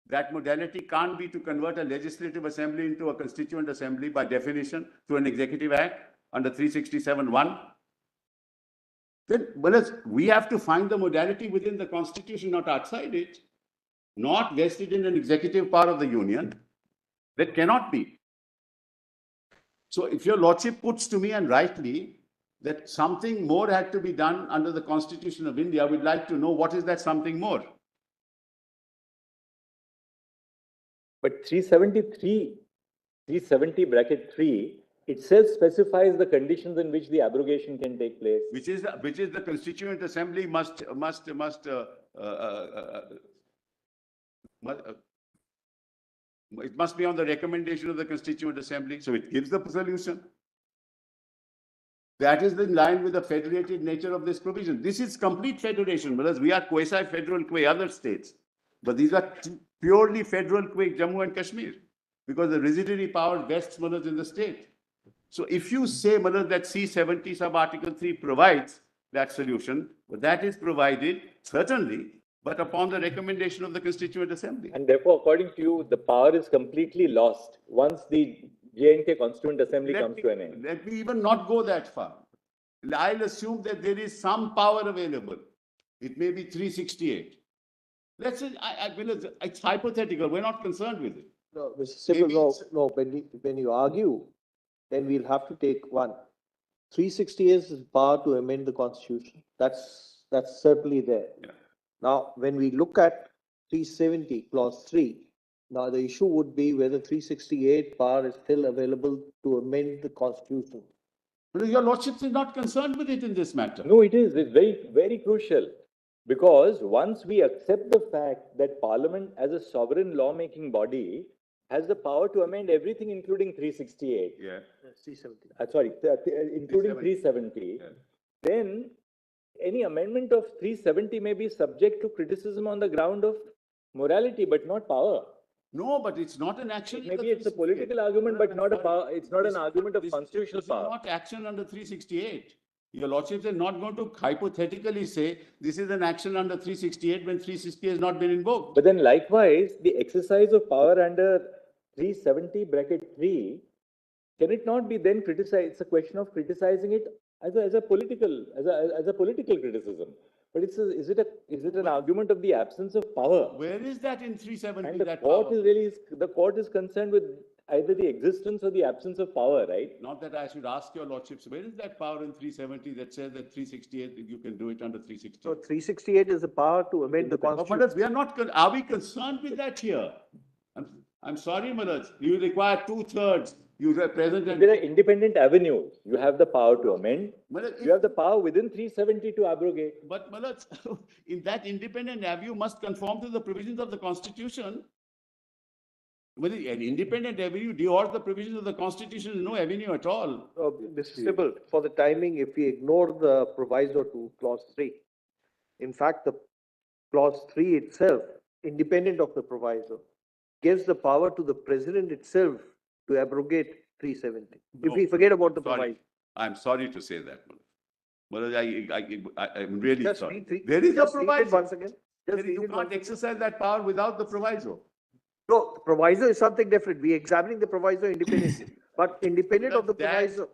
That modality can't be to convert a legislative assembly into a constituent assembly by definition through an executive act under 367(1). Then, Malas, we have to find the modality within the Constitution, not outside it, not vested in an executive power of the Union. That cannot be. So if your Lordship puts to me, and rightly, that something more had to be done under the Constitution of India, we'd like to know what is that something more. But 370(3) itself specifies the conditions in which the abrogation can take place. Which is the Constituent Assembly it must be on the recommendation of the Constituent Assembly. So it gives the solution. That is in line with the federated nature of this provision. This is complete federation, whereas we are quasi-federal qua other states. But these are purely federal qua Jammu and Kashmir, because the residuary power vests, Manoj, in the state. So if you say, Manoj, that C70 sub-article 3 provides that solution, but that is provided, certainly, but upon the recommendation of the Constituent Assembly. And therefore, according to you, the power is completely lost once the J&K Constituent Assembly comes to an end. Let me even not go that far. I'll assume that there is some power available. It may be 368. Let's say, it's hypothetical. We're not concerned with it. No, Mr. Sibal, no, when you argue, then we'll have to take one. 368 is power to amend the constitution. That's certainly there. Yeah. Now, when we look at 370 clause 3, now the issue would be whether 368 power is still available to amend the constitution. But your Lordship is not concerned with it in this matter. No, it is. It's very, very crucial. Because once we accept the fact that Parliament as a sovereign lawmaking body has the power to amend everything, including 368. Yeah. 370. Including 370. Yeah. Then any amendment of 370 may be subject to criticism on the ground of morality, but not power. No, but it's not an action. Maybe it's a political argument, but not a power. It's not an argument of constitutional power. This is not action under 368. Your Lordship is not going to hypothetically say this is an action under 368 when 360 has not been invoked. But then likewise, the exercise of power under 370(3), can it not be then criticized? It's a question of criticizing it as a political criticism. But is it an argument of the absence of power? Where is that in 370? And the that court power? the court is concerned with either the existence or the absence of power, right? Not that I should ask your Lordships, where is that power in 370 that says that 368, you can do it under 360? So 368 is the power to amend the constitution. But we are not, are we concerned with that here? I'm sorry, Manoj, you require 2/3. You represent. There are independent avenues. You have the power to amend. Manoj, You have the power within 370 to abrogate. But Manoj, in that independent avenue must conform to the provisions of the Constitution. Whether an independent avenue derogates the provisions of the Constitution is no avenue at all. Mr. Sibal, for the timing, if we ignore the proviso to clause 3, in fact, the clause 3 itself, independent of the proviso, gives the power to the president itself to abrogate 370. If we forget about the proviso. I'm sorry to say that, Manoj. I'm really Just sorry. read There is a just read it proviso. once again. Just read You it can't once exercise that power without the proviso. No, the proviso is something different. We are examining the proviso independently. But independent of the proviso.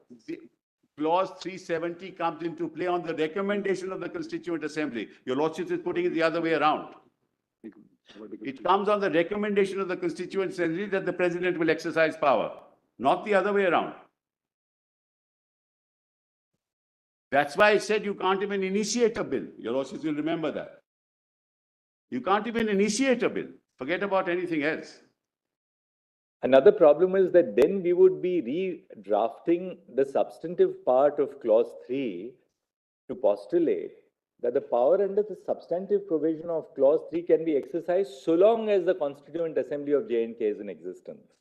Clause 370 comes into play on the recommendation of the Constituent Assembly. Your Lordship is putting it the other way around. It comes on the recommendation of the Constituent Assembly that the President will exercise power, not the other way around. That's why I said you can't even initiate a bill. Your Lordship will remember that. You can't even initiate a bill. Forget about anything else. Another problem is that then we would be redrafting the substantive part of clause 3 to postulate that the power under the substantive provision of clause 3 can be exercised so long as the Constituent Assembly of J&K is in existence.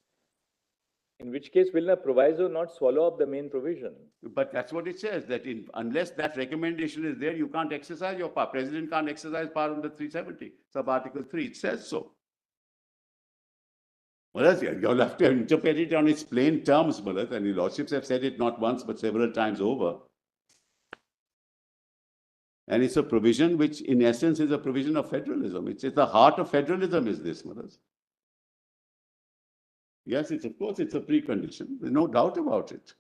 In which case, will the proviso not swallow up the main provision? But that's what it says, that unless that recommendation is there, you can't exercise your power. President can't exercise power under 370, sub-article 3. It says so. Well, you'll have to interpret it on its plain terms, Malat, and the lordships have said it not once, but several times over. And it's a provision which, in essence, is a provision of federalism. It's at the heart of federalism, is this, Malat. Yes, of course, it's a precondition. There's no doubt about it.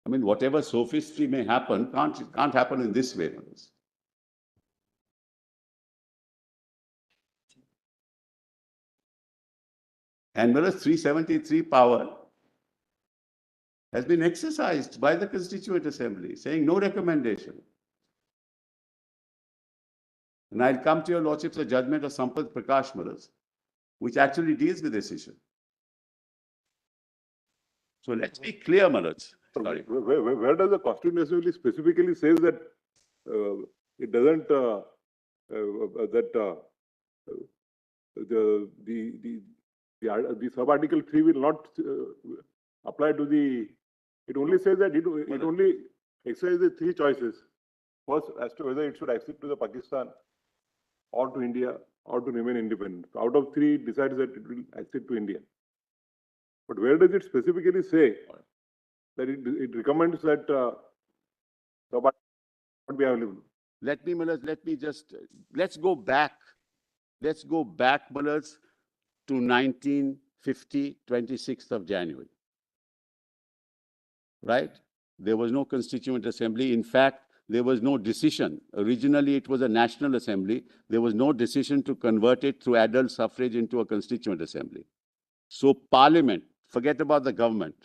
I mean, whatever sophistry may happen, can't happen in this way, Malat. And Malat, 373 power has been exercised by the Constituent Assembly, saying no recommendation. And I'll come to your lordships a judgment of Sampath Prakash Malas, which actually deals with this issue. So let's be clear, Malas. Where does the Constituent Assembly specifically says that it doesn't the sub-article 3 will not apply to the, it only says that it only exercises the three choices. First, as to whether it should accede to the Pakistan or to India or to remain independent. So out of three, it decides that it will accede to India. But where does it specifically say that it recommends that sub-article not be available? Let me just, let's go back, Malas, to 1950, 26th of January. Right? There was no Constituent Assembly. In fact, there was no decision. Originally, it was a National Assembly. There was no decision to convert it through adult suffrage into a Constituent Assembly. So Parliament, forget about the government,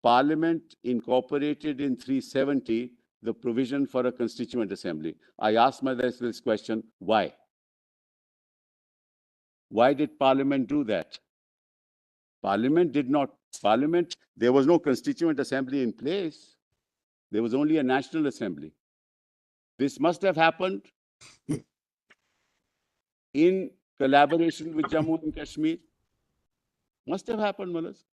Parliament incorporated in 370 the provision for a Constituent Assembly. I asked myself this question, why? Why did Parliament do that? Parliament, there was no Constituent Assembly in place. There was only a National Assembly. This must have happened in collaboration with Jammu and Kashmir. Must have happened, Malas.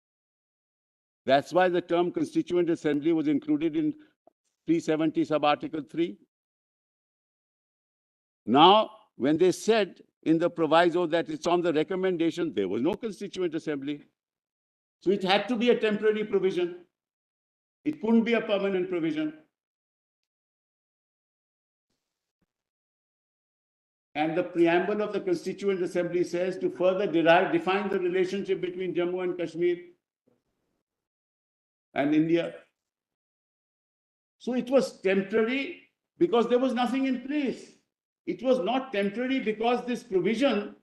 That's why the term Constituent Assembly was included in 370 sub-article 3. Now, when they said in the proviso that it's on the recommendation, there was no Constituent Assembly. So it had to be a temporary provision. It couldn't be a permanent provision. And the preamble of the Constituent Assembly says to further define the relationship between Jammu and Kashmir and India. So it was temporary because there was nothing in place. It was not temporary because this provision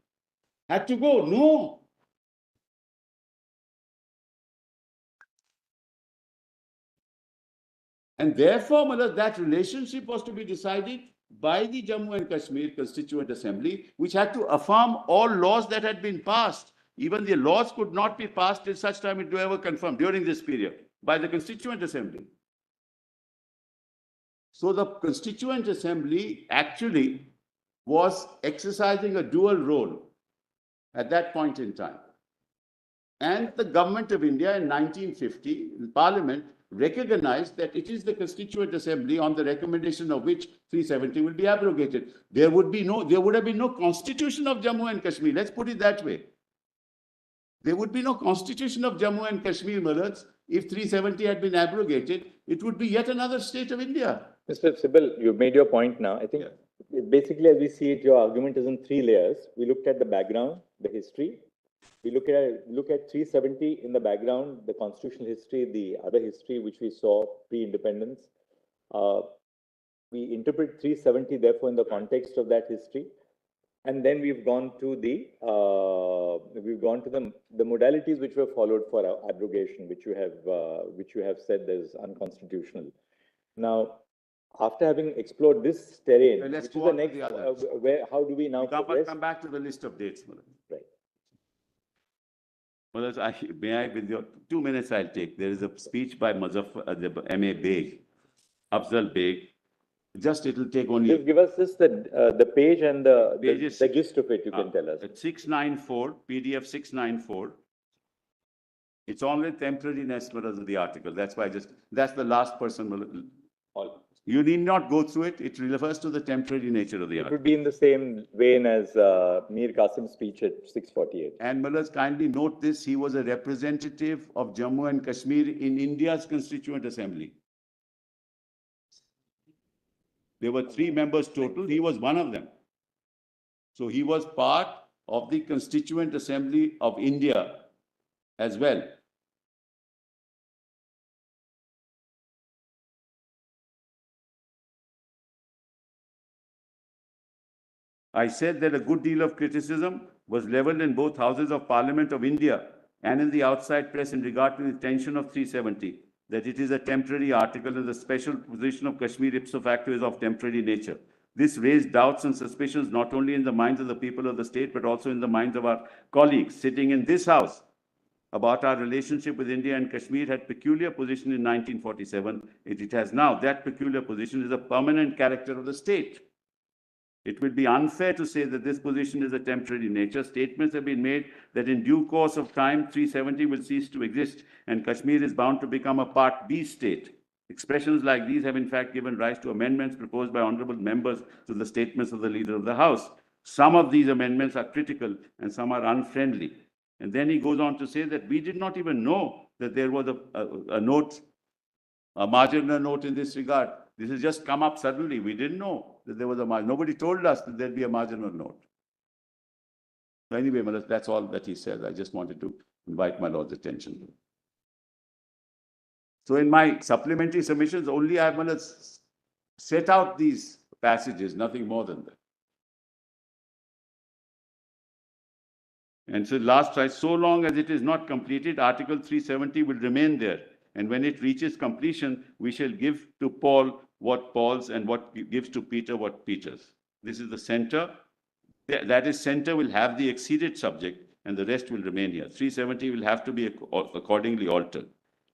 had to go. No. And therefore, Malas, that relationship was to be decided by the Jammu and Kashmir Constituent Assembly, which had to affirm all laws that had been passed. Even the laws could not be passed till such time it were ever confirmed during this period by the Constituent Assembly. So the Constituent Assembly actually was exercising a dual role at that point in time. And the government of India in 1950, in Parliament, recognized that it is the Constituent Assembly on the recommendation of which 370 will be abrogated. There would have been no constitution of Jammu and Kashmir. Let's put it that way. There would be no constitution of Jammu and Kashmir, Malas. If 370 had been abrogated, it would be yet another state of India. Mr. Sibal, you've made your point now. I think basically as we see it, your argument is in three layers. We looked at the background, the history. We look at 370 in the background, the constitutional history, the other history which we saw pre-independence. We interpret 370 therefore in the context of that history, and then we've gone to the modalities which were followed for abrogation, which you have said is unconstitutional. Now, after having explored this terrain, Let's which is go the on to next, the others. how do we now progress? Come back to the list of dates, Malas. Right. Malas, may I, with your 2 minutes I'll take. There is a speech by M.A. Beg, Afzal Beg, Just it'll take only. Just give us just the page and Pages the gist of it, you can tell us. At 694, PDF 694. It's only temporariness of the article. That's why that's the last person. You need not go through it. It refers to the temporary nature of the It article. would be in the same vein as Mir Qasim's speech at 648. And Mullahs, kindly note this, he was a representative of Jammu and Kashmir in India's Constituent Assembly. There were 3 members total, he was one of them. So he was part of the Constituent Assembly of India as well. I said that a good deal of criticism was leveled in both houses of Parliament of India and in the outside press in regard to the intention of 370, that it is a temporary article and the special position of Kashmir ipso facto is of temporary nature. This raised doubts and suspicions not only in the minds of the people of the state, but also in the minds of our colleagues sitting in this house about our relationship with India and Kashmir had peculiar position in 1947. It has now. That peculiar position is a permanent character of the state. It would be unfair to say that this position is a temporary nature. Statements have been made that in due course of time, 370 will cease to exist and Kashmir is bound to become a Part B state. Expressions like these have in fact given rise to amendments proposed by honorable members to the statements of the Leader of the House. Some of these amendments are critical and some are unfriendly. And then he goes on to say that we did not even know that there was a note, a marginal note in this regard. This has just come up suddenly. We didn't know that there was a margin. Nobody told us that there'd be a marginal note. So anyway, that's all that he said. I just wanted to invite my Lord's attention. So in my supplementary submissions, only I have set out these passages, nothing more than that. And so last try, so long as it is not completed, Article 370 will remain there. And when it reaches completion, we shall give to Paul what Paul's and what gives to Peter what Peter's. This is the center. That is, center will have the exceeded subject and the rest will remain here. 370 will have to be accordingly altered.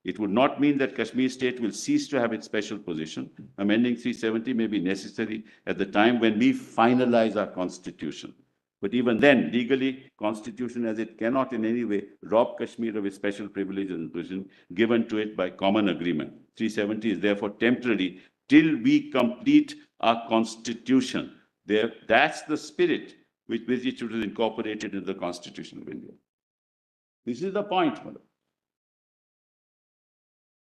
It would not mean that Kashmir state will cease to have its special position. Amending 370 may be necessary at the time when we finalize our constitution. But even then, legally, constitution as it cannot in any way rob Kashmir of its special privileges and position given to it by common agreement. 370 is therefore temporary till we complete our constitution. That's the spirit with which it was incorporated into the Constitution of India. This is the point, Madam.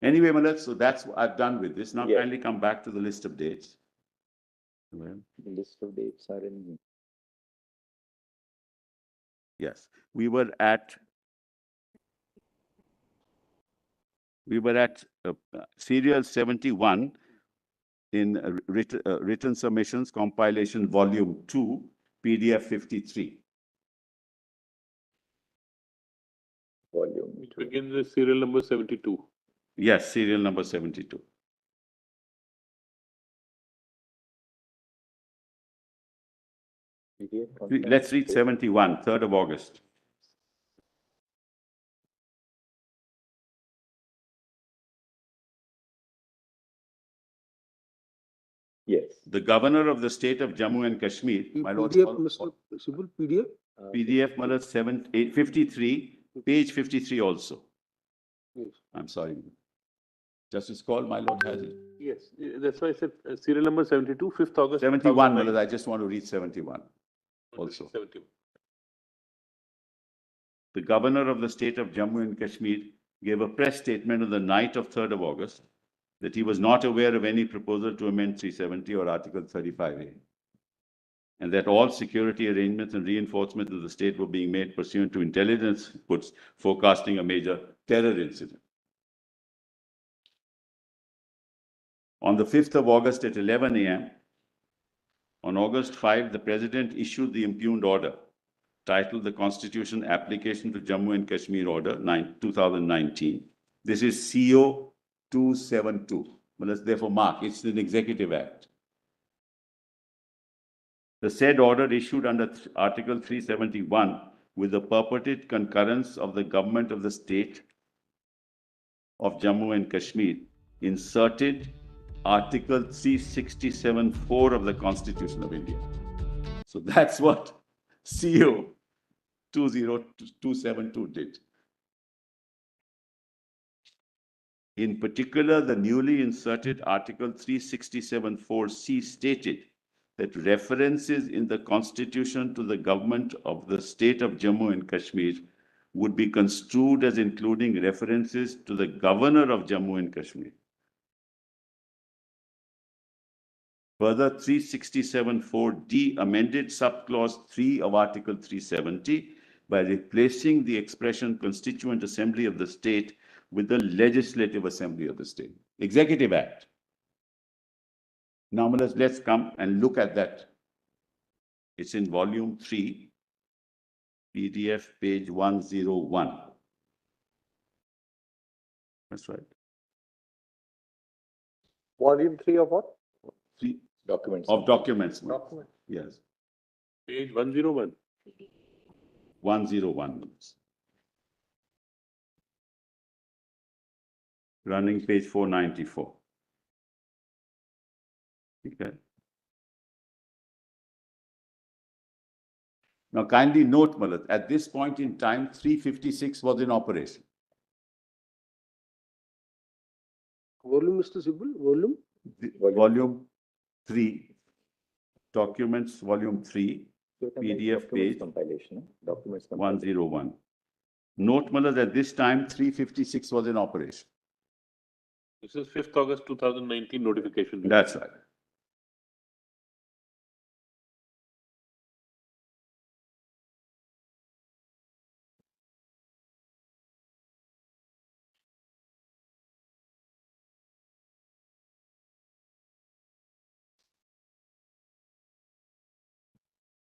Anyway, Madam, so that's what I've done with this. Now kindly come back to the list of dates. The list of dates are in. Yes, we were at serial 71 in written submissions, compilation volume 2, PDF 53. Volume. Which begins with serial number 72. Yes, serial number 72. Let's read 71, 3rd of August. Yes. The governor of the state of Jammu and Kashmir, my lord. PDF, Mr. Civil PDF? PDF, my lord, 53, page 53 also. Yes. I'm sorry. Justice Call, my lord has it. Yes, that's why I said serial number 72, 5th August. 71, my lord, I just want to read 71 also. 71. The governor of the state of Jammu and Kashmir gave a press statement on the night of 3rd of August that he was not aware of any proposal to amend 370 or Article 35A, and that all security arrangements and reinforcements of the state were being made pursuant to intelligence inputs forecasting a major terror incident. On the 5th of August at 11 a.m., on August 5, the President issued the impugned order titled the Constitution Application to Jammu and Kashmir Order 2019. This is CO 272. Well, let's therefore mark, it's an executive act. The said order issued under Article 371 with the purported concurrence of the government of the state of Jammu and Kashmir inserted Article 367(4) of the Constitution of India. So that's what CO 20272 did. In particular, the newly inserted Article 367(4)(c) stated that references in the Constitution to the government of the state of Jammu and Kashmir would be construed as including references to the governor of Jammu and Kashmir. Further, 367(4)(d) amended subclause 3 of Article 370 by replacing the expression constituent assembly of the state with the legislative assembly of the state. Executive Act. Now, let's come and look at that. It's in volume 3, PDF page 101. That's right. Volume 3 of what? 3 Documents. of documents. Document. Yes, Page 101. 101. Running page 494. Okay. Now kindly note, Malat, at this point in time, 356 was in operation. Volume, Mr. Sibul, volume? Volume 3, documents, volume 3, PDF Documents page compilation. Documents compilation. 101. Note, Malat, at this time, 356 was in operation. This is 5th August 2019 notification. That's right.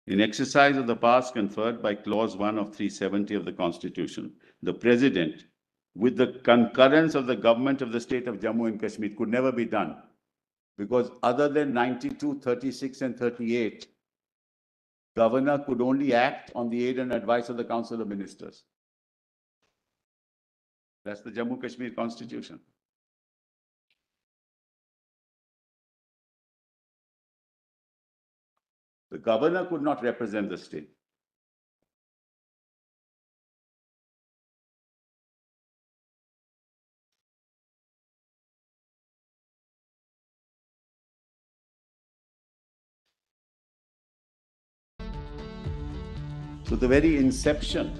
In exercise of the powers conferred by Clause 1 of 370 of the Constitution, the President, with the concurrence of the government of the state of Jammu and Kashmir, could never be done. Because other than 92, 36, and 38, Governor could only act on the aid and advice of the Council of Ministers. That's the Jammu Kashmir Constitution. The governor could not represent the state. So the very inception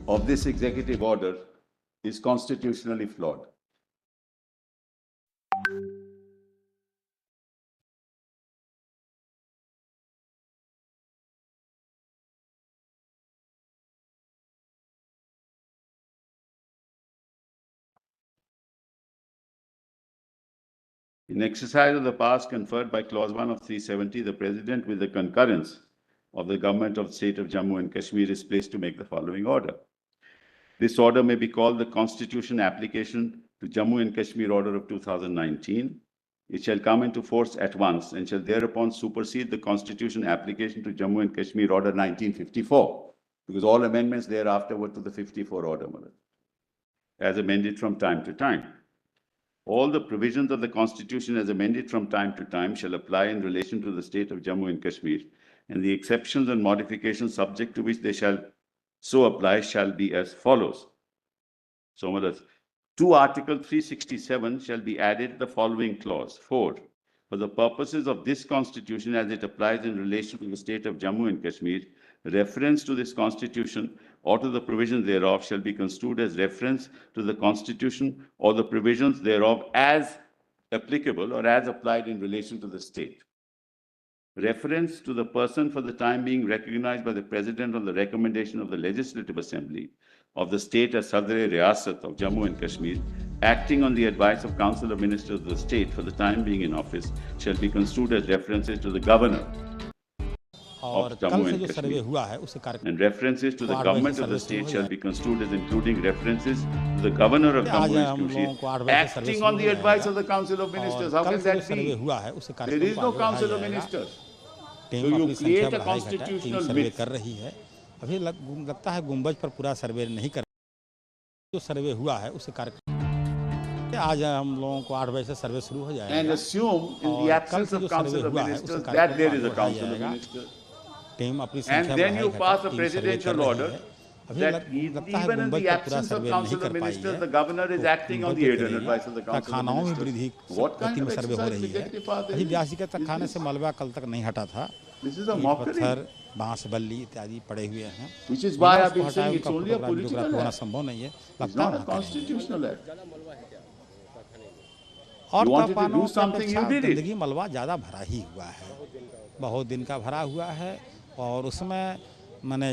of this executive order is constitutionally flawed. In exercise of the powers conferred by Clause 1 of 370, the President, with the concurrence of the government of the state of Jammu and Kashmir, is placed to make the following order. This order may be called the Constitution Application to Jammu and Kashmir Order of 2019. It shall come into force at once and shall thereupon supersede the Constitution Application to Jammu and Kashmir Order 1954, because all amendments thereafter were to the 54 order, as amended from time to time. All the provisions of the Constitution as amended from time to time shall apply in relation to the state of Jammu and Kashmir, and the exceptions and modifications subject to which they shall so apply shall be as follows. So, to Article 367 shall be added the following clause. 4. For the purposes of this Constitution as it applies in relation to the state of Jammu and Kashmir, reference to this Constitution or to the provisions thereof shall be construed as reference to the Constitution or the provisions thereof as applicable or as applied in relation to the state. Reference to the person for the time being recognized by the President on the recommendation of the Legislative Assembly of the state as Sadr Riyasat of Jammu and Kashmir, acting on the advice of Council of Ministers of the state for the time being in office, shall be construed as references to the Governor of Jammu and Kashmir. And references to the government of the state shall be construed as including references to the Governor of Jammu and Kashmir, acting on the advice of the Council of Ministers. How can that be? There is no Council of Ministers. So you create a constitutional myth. अभी लगता है गुंबज पर पूरा सर्वे नहीं कर जो सर्वे हुआ है उसे कार्य आज हम लोगों को 8 बजे से सर्वे शुरू हो and जाएगा assume in the और कल absence से जो of सर्वे council of हुआ है उस ministers कार्यक्रम that को there आगे is a बढ़ाया council of जाएगा। ministers. टीम अपनी And संख्या then you बढ़ाई pass a घटाई, टीम सर्वे presidential कर रही order है। अभी that लगता है even in मुंबई the का पूरा absence of सर्वे नहीं council कर of पाई ministers, है the governor is तो acting on मुंबई the पे aid and करेगी। advice of the council of तहखानाओं में ministers. वृद्धि What गति kind में of सर्वे हो exercise रही है। executive power there अभी is? 82 के तहखाने से मलबा कल तक नहीं हटा था। This is a ईंट mockery, पत्थर बांस बल्ली इत्यादि पड़े हुए हैं। which is बिना why I've उसको been हटाए saying it's उनका only a photograph videography political होना act. संभव नहीं है। It's लगता है not a वहाँ करेंगे। constitutional act. और You wanted to तहखानों do की something, अपेक्षा you did it. गंदगी मलबा ज़्यादा भरा ही हुआ है, बहुत दिन का भरा हुआ है और उसमें माने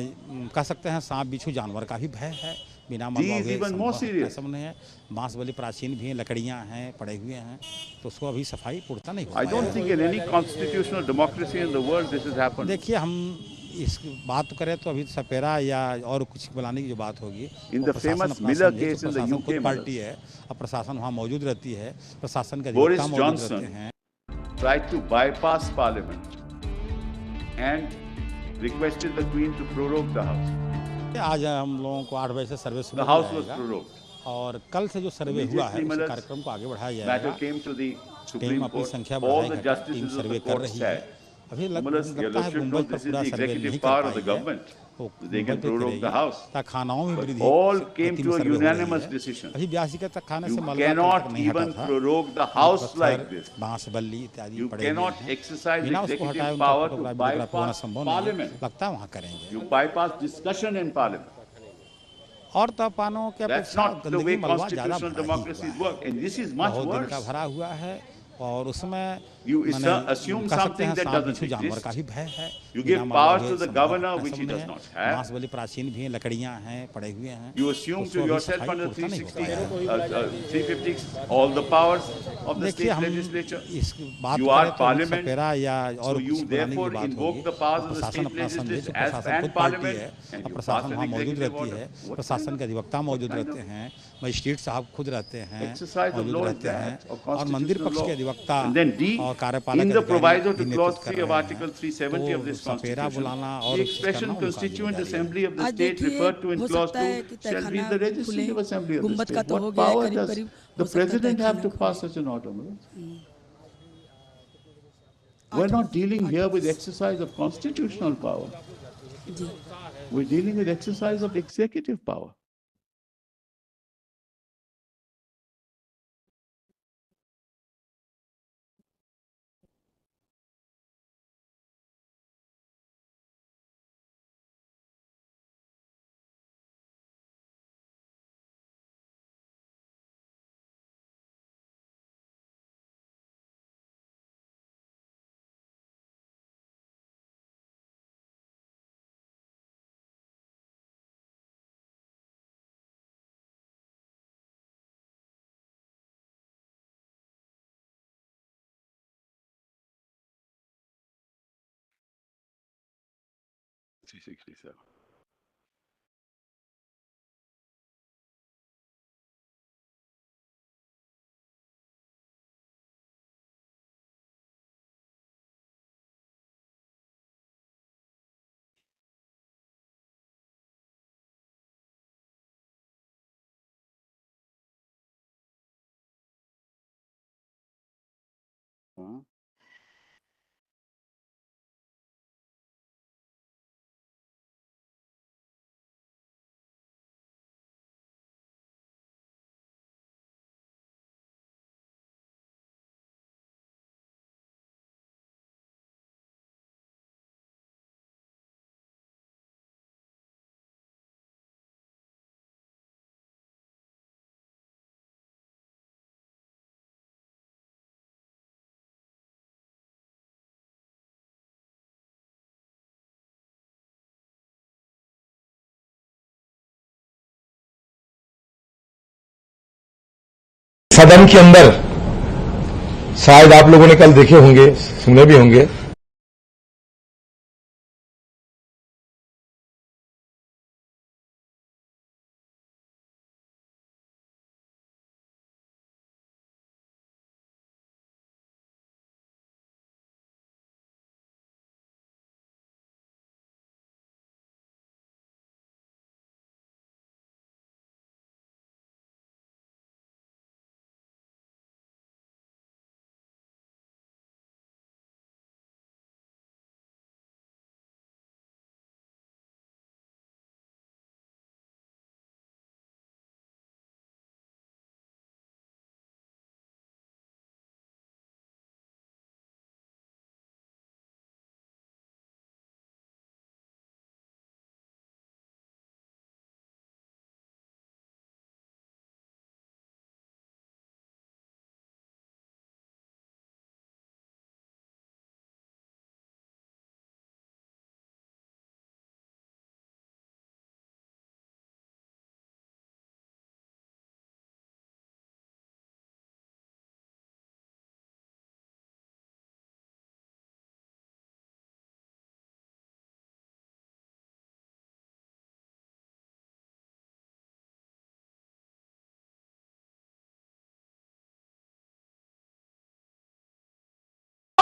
कह सकते हैं सांप बिच्छू जानवर का भी भय है। बिना मलबा These हुए even more serious. संभव नहीं है। बांस बल्ली प्राचीन भी हैं, लकड़ियाँ हैं, पड़े हुए हैं, तो उसको अभी सफाई पूर्णता नहीं हो I don't pi think in any constitutional democracy in the world this has है। happened. देखिए हम इस बात तो करें तो अभी सपेरा या और कुछ बुलाने की जो बात होगी In वो the प्रशासन famous अपना Miller समझे, case तो in the प्रशासन UK, खुद पार्टी Miller, है और प्रशासन वहाँ मौजूद रहती है, प्रशासन के Boris अधिवक्ता मौजूद Johnson रहते हैं। tried to bypass parliament and requested the Queen to prorogue the House. आज हम लोगों को 8 बजे से सर्वे शुरू The हो House was जाएगा prorogued. और कल से जो सर्वे हुआ है Immediately, उस Miller's कार्यक्रम को आगे बढ़ाया matter जाएगा। came to the team Supreme अपनी Court. संख्या All बढ़ाई the घटाई, team justices of survey the कर court रही है। said, अभी Miller's लगता है Lordship मुंबई knows पर this is पूरा the सर्वे executive नहीं कर power of पाई the है, government. वो They can मुंबई पे prorogue the करेगी। House. तहखानाओं में But वृद्धि all came गति to में a सर्वे हो रही unanimous है। decision. अभी 82 के तहखाने से You मलबा कल तक cannot नहीं हटा even था। prorogue the ईंट House पत्थर like this. बांस बल्ली इत्यादि You पड़े हुए cannot हैं। exercise बिना उसको executive हटाए उनका power to फोटोग्राफ वीडियोग्राफी होना bypass संभव नहीं है। parliament. लगता है वहाँ करेंगे। You bypass discussion in parliament. और तहखानों के That's अपेक्षा not the गंदगी way मलबा ज़्यादा constitutional भरा ही democracies हुआ work. है, And this is much बहुत दिन का worse. भरा हुआ है और उसमें You माने assume कह सकते something हैं that सांप doesn't बिच्छू जानवर exist. का भी भय है। You बिना give मलबा powers हुए to the संभव governor, है which he नहीं does है। not have. बांस बल्ली प्राचीन भी हैं, लकड़ियाँ हैं, पड़े हुए हैं, You तो assume उसको to अभी yourself सफाई under पूर्णता नहीं हो पाया है। 350 all the powers of the देखिए state हम legislature. इस बात You को are करें तो अभी parliament. सपेरा या और So कुछ you बुलाने की therefore बात invoke होगी the powers तो of the प्रशासन state अपना समझे, जो legislature as प्रशासन and खुद पार्टी parliament है and और you प्रशासन pass an वहाँ मौजूद executive रहती order. है, What प्रशासन kind के अधिवक्ता मौजूद kind रहते of हैं, मजिस्ट्रेट साहब खुद रहते हैं, exercise of मौजूद law is रहते हैं that, of और मंदिर constitutional पक्ष के law? अधिवक्ता And then D, और कार्यपालक in the अधिकारी proviso भी to clause नेतृत्व कर 3 of रहे Article हैं, 370 of तो this सपेरा constitution, बुलाना और the कुछ करना expression उनका constituent जिम्मेदारी है। assembly of the आज state देखिए referred to in हो clause सकता है 2 कि shall be तहखाना the खुले, legislative assembly of the गुम्बद का state. तो हो What गया है, power करीब does करीब the हो सकता है president have तहखाना to खुले। pass such an order? Manoj? We're 8 not dealing here with बजे exercise of constitutional power. Ji We're dealing with exercise of executive power. Huh? सदन के अंदर शायद आप लोगों ने कल देखे होंगे, सुने भी होंगे,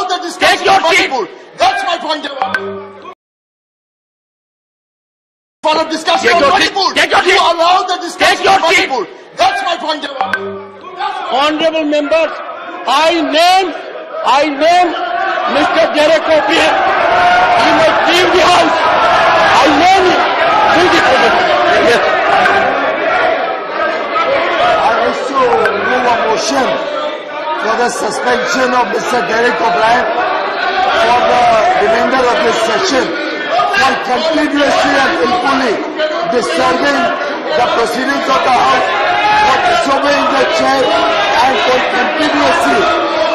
the discussion on Manipur. That's my point. For a discussion on Manipur. You allow the discussion on Manipur. That's my point. Honorable members, I name Mr. Derek O'Brien. He must leave the house. I name him. Yes. I wish to move a motion for the suspension of Mr. Derek O'Brien for the remainder of this session for continuously and willfully disturbing the proceedings of the House, for disobeying the chair and for continuously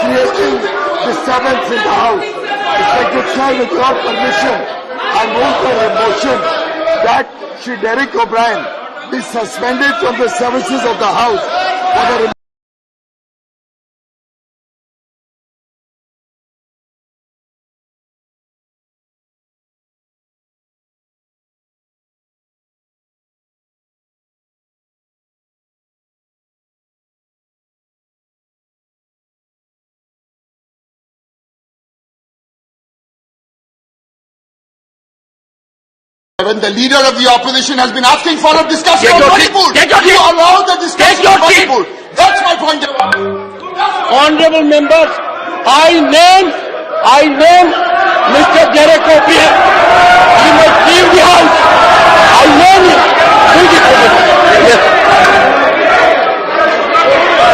creating disturbance in the House. Respected Sir, with your permission, I move for a motion that Shri Derek O'Brien be suspended from the services of the House for the When the leader of the opposition has been asking for a discussion on Manipur, you allow the discussion on Manipur. That's my point. Honorable members, I name Mr. Derek O'Brien. He must leave the house. I name him. Yes.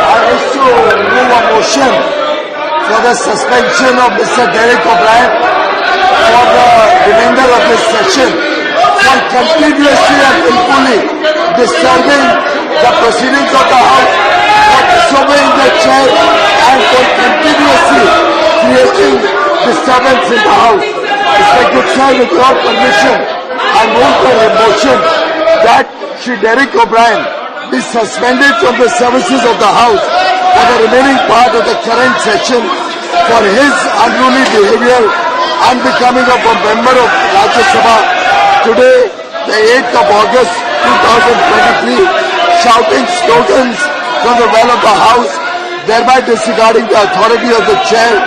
I wish to move a motion for the suspension of Mr. Derek O'Brien for the remainder of this session for continuously and willfully disturbing the proceedings of the House, for disobeying the chair and for continuously creating disturbance in the House. Respected Sir, with your permission, I move for a motion that Shri Derek O'Brien be suspended from the services of the House for the remaining part of the current session for his unruly behavior and becoming of a member of Rajya Sabha today, the 8th of August 2023, shouting slogans from the well of the House, thereby disregarding the authority of the chair,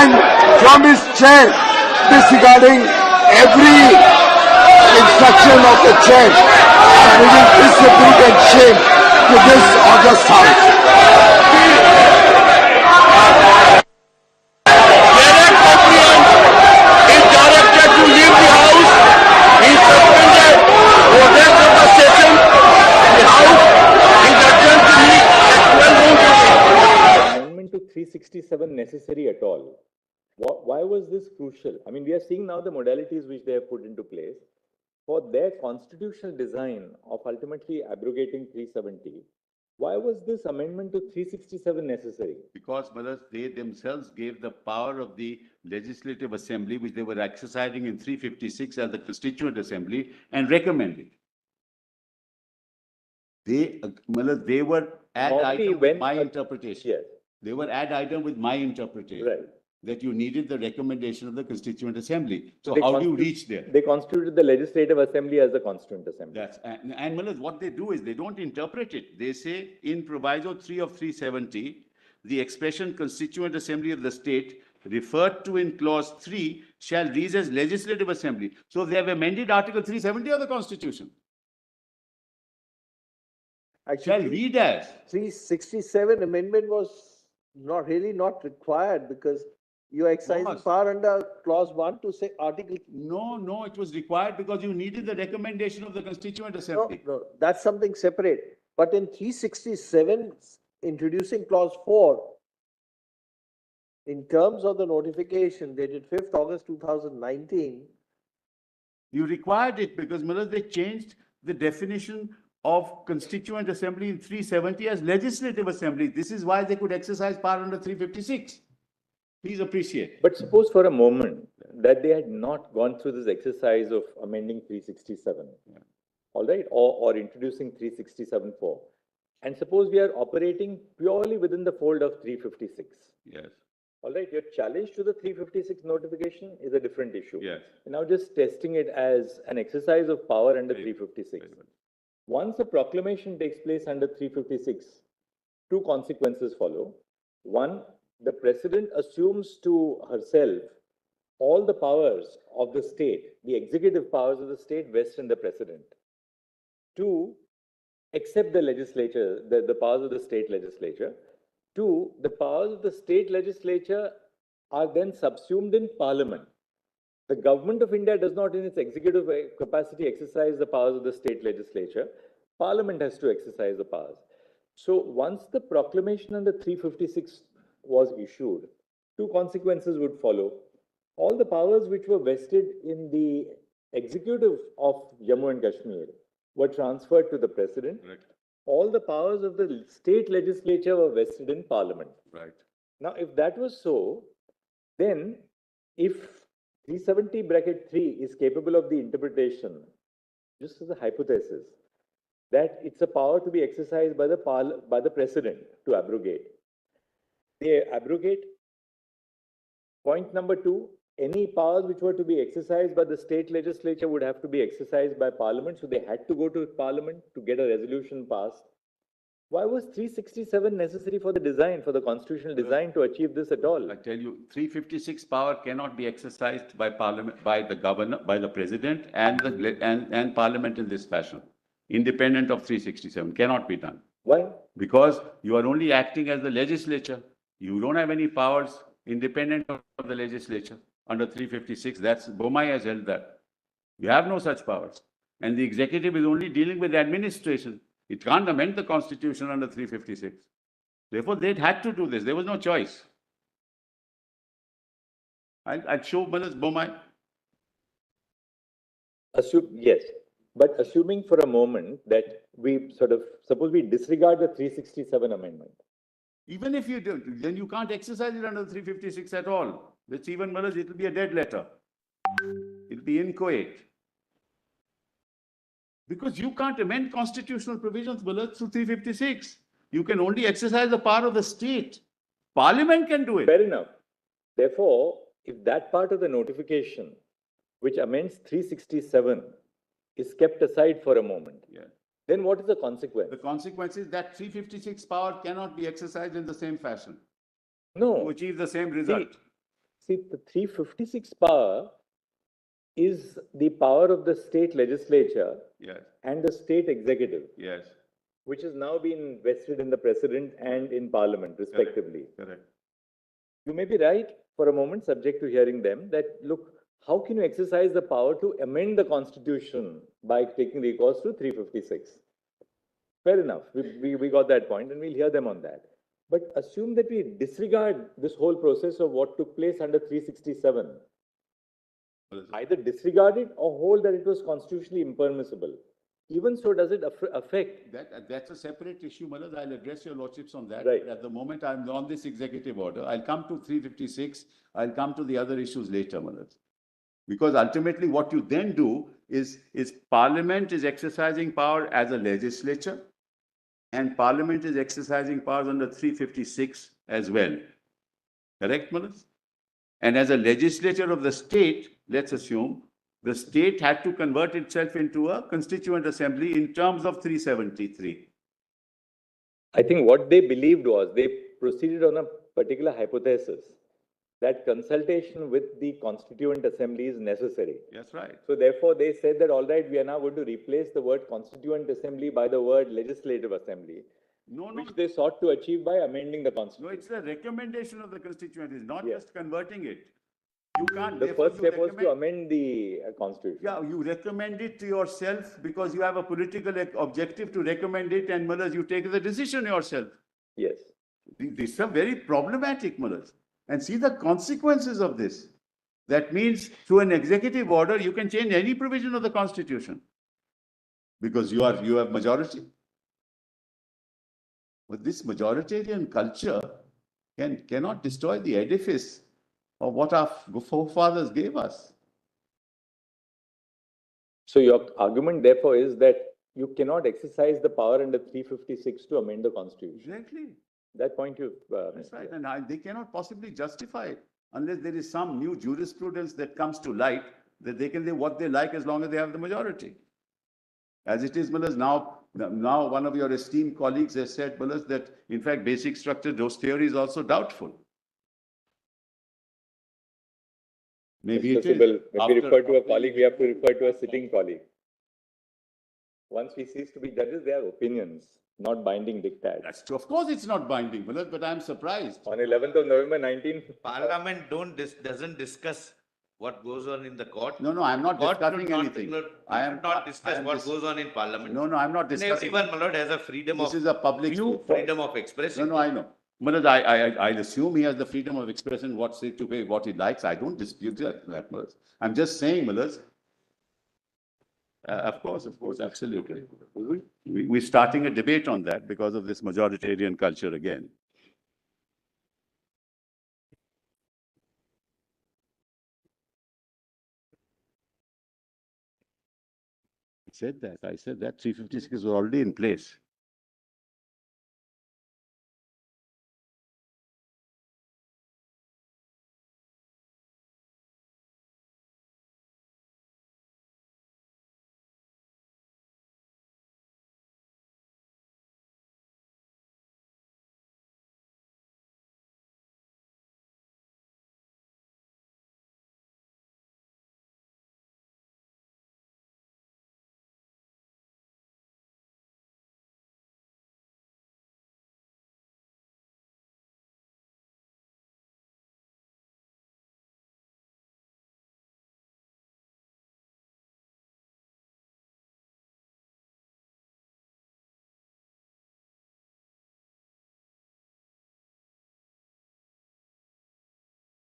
and from his chair disregarding every instruction of the chair and bringing disrepute and shame to this august House. Derek O'Brien is directed to leave the house. He is suspended for the rest of the session. The house is adjourned to meet at 12 noon. Amendment to 367 necessary at all? Why was this crucial? I mean, we are seeing now the modalities which they have put into place for their constitutional design of ultimately abrogating 370. Why was this amendment to 367 necessary? Because, brothers, they themselves gave the power of the Legislative Assembly, which they were exercising in 356 as the Constituent Assembly, and recommended. They were ad item with my interpretation. Yes. They were ad item with my interpretation. Right. That you needed the recommendation of the Constituent Assembly. So They how do you reach there? They constituted the Legislative Assembly as the Constituent Assembly. That's, and Malaz, what they do is they don't interpret it. They say in Proviso 3 of 370, the expression Constituent Assembly of the state referred to in clause 3 shall read as Legislative Assembly. So they have amended Article 370 of the Constitution. Shall read as. 367 amendment was not required because you are exercising Boss. power under clause 1 to say article. No, it was required because you needed the recommendation of the Constituent No, Assembly. no, that's something separate. But in 367, introducing clause 4, in terms of the notification dated 5th August 2019, You required it because, Malaz, they changed the definition of Constituent Assembly in 370 as Legislative Assembly. This is why they could exercise power under 356. Please appreciate. But suppose for a moment that they had not gone through this exercise of amending 367, all right, or introducing 367-4, and suppose we are operating purely within the fold of 356. Yes. All right, your challenge to the 356 notification is a different issue. Yes. You're now just testing it as an exercise of power under 356. Once a proclamation takes place under 356, two consequences follow. One, the president assumes to herself all the powers of the state, the executive powers of the state vest in the president. Two, except the legislature, the powers of the state legislature. Two, the powers of the state legislature are then subsumed in parliament. The government of India does not in its executive capacity exercise the powers of the state legislature. Parliament has to exercise the powers. So once the proclamation under 356 was issued, two consequences would follow. All the powers which were vested in the executive of Jammu and Kashmir were transferred to the president. Right. All the powers of the state legislature were vested in parliament. Right. Now, if that was so, then if 370(3) is capable of the interpretation, just as a hypothesis, that it's a power to be exercised by the president to abrogate. They abrogate. Point number two, any powers which were to be exercised by the state legislature would have to be exercised by parliament. So they had to go to parliament to get a resolution passed. Why was 367 necessary for the design, for the constitutional design to achieve this at all? I tell you, 356 power cannot be exercised by parliament, by the governor, by the president and parliament in this fashion. Independent of 367, cannot be done. Why? Because you are only acting as the legislature. You don't have any powers independent of the legislature under 356. That's, Bomai has held that. You have no such powers. And the executive is only dealing with administration. It can't amend the constitution under 356. Therefore, they had to do this. There was no choice. I'll show Bomai. Yes, but assuming for a moment that we suppose we disregard the 367 amendment. Even if you do, then you can't exercise it under 356 at all. It's even worse, it will be a dead letter. It will be inchoate. Because you can't amend constitutional provisions through 356. You can only exercise the power of the state. Parliament can do it. Fair enough. Therefore, if that part of the notification, which amends 367, is kept aside for a moment, then what is the consequence? The consequence is that 356 power cannot be exercised in the same fashion. No. To achieve the same result. See, the 356 power is the power of the state legislature and the state executive, which has now been vested in the president and in parliament, respectively. Correct. You may be right for a moment, subject to hearing them, that look, how can you exercise the power to amend the constitution by taking recourse to 356? Fair enough. We got that point and we'll hear them on that. But assume that we disregard this whole process of what took place under 367. Either disregard it or hold that it was constitutionally impermissible. Even so, does it affect? That's a separate issue, Malad. I'll address your lordships on that. Right. At the moment, I'm on this executive order. I'll come to 356. I'll come to the other issues later, Malad. Because ultimately what you then do is Parliament is exercising power as a legislature and Parliament is exercising powers under 356 as well. Correct, Malad? And as a legislature of the state, let's assume, the state had to convert itself into a constituent assembly in terms of 373. I think what they believed was they proceeded on a particular hypothesis that consultation with the constituent assembly is necessary. That's right. So therefore, they said that, all right, we are now going to replace the word constituent assembly by the word legislative assembly, which they sought to achieve by amending the constitution. No, it's a recommendation of the constituent. It's not just converting it. You can't. The first step was to amend the constitution. Yeah, you recommend it to yourself because you have a political objective to recommend it, and Mullahs, you take the decision yourself. Yes. These are very problematic, Mullahs. And see the consequences of this. That means through an executive order, you can change any provision of the constitution because you have majority. But this majoritarian culture cannot destroy the edifice of what our forefathers gave us. So your argument, therefore, is that you cannot exercise the power under 356 to amend the constitution. Exactly. That point you... That's right. And they cannot possibly justify it unless there is some new jurisprudence that comes to light that they can do what they like as long as they have the majority. As it is, Mullahs, now one of your esteemed colleagues has said, Mullahs, that in fact basic structure, those theories also doubtful. Maybe it is. Maybe After- refer to a colleague, we have to refer to a sitting colleague. Once we cease to be judges, they are opinions, not binding diktats. That's true. Of course, it's not binding, but I'm surprised. On 11th of November 19. Parliament doesn't discuss what goes on in the court. No, I'm not Court discussing should not- anything. should I am not discuss what goes on in Parliament. No, I'm not And discussing. everyone, my lord, has a freedom This of is a public view, freedom of expression. No, I know. But I assume he has the freedom of expression, what say to pay, what he likes. I don't dispute that, Mullah. I'm just saying, Mullah. Of course, absolutely. We're starting a debate on that because of this majoritarian culture again. I said that 356 was already in place.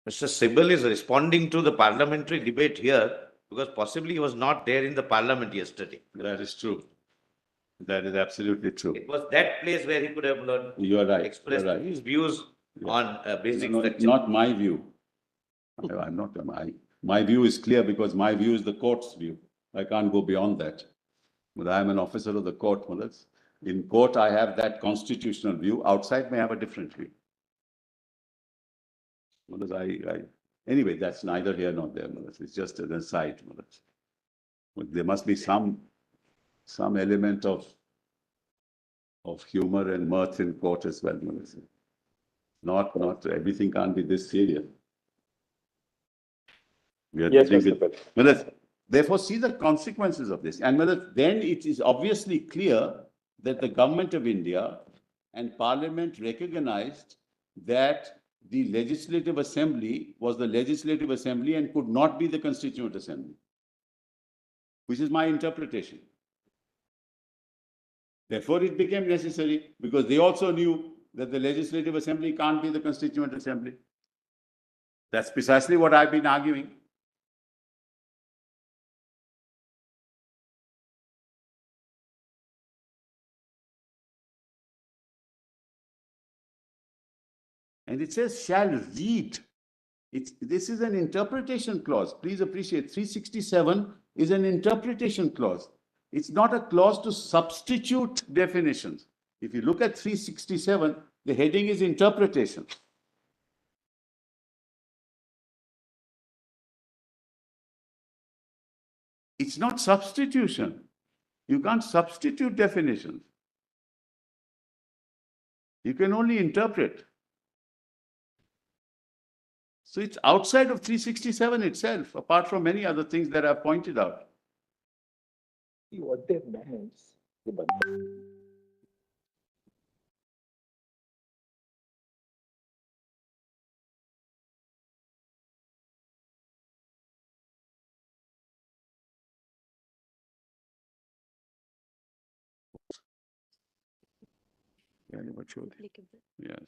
Mr. Sibal is responding to the parliamentary debate here because possibly he was not there in the parliament yesterday. That is true. That is absolutely true. It was that place where he could have learned, You are right. expressed You're right. his views on basic No, structure. not my view. I'm not, my view is clear because my view is the court's view. I can't go beyond that. But I'm an officer of the court, Mullah. In court, I have that constitutional view. Outside may have a different view. Mullah, anyway, that's neither here nor there, Mullah. It's just an aside, Mullah. But there must be some element of humor and mirth in court as well, Mullah. Not everything can't be this serious. Yes, Mr. President. Therefore, see the consequences of this. And then it is obviously clear that the government of India and Parliament recognized that the Legislative Assembly was the Legislative Assembly and could not be the Constituent Assembly, which is my interpretation. Therefore, it became necessary because they also knew that the Legislative Assembly can't be the Constituent Assembly. That's precisely what I've been arguing. And it says shall read. This is an interpretation clause. Please appreciate 367 is an interpretation clause. It's not a clause to substitute definitions. If you look at 367, the heading is interpretation. It's not substitution. You can't substitute definitions. You can only interpret. So it's outside of 367 itself, apart from many other things that I've pointed out. What they've done is, Yes.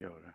Yeah, all right.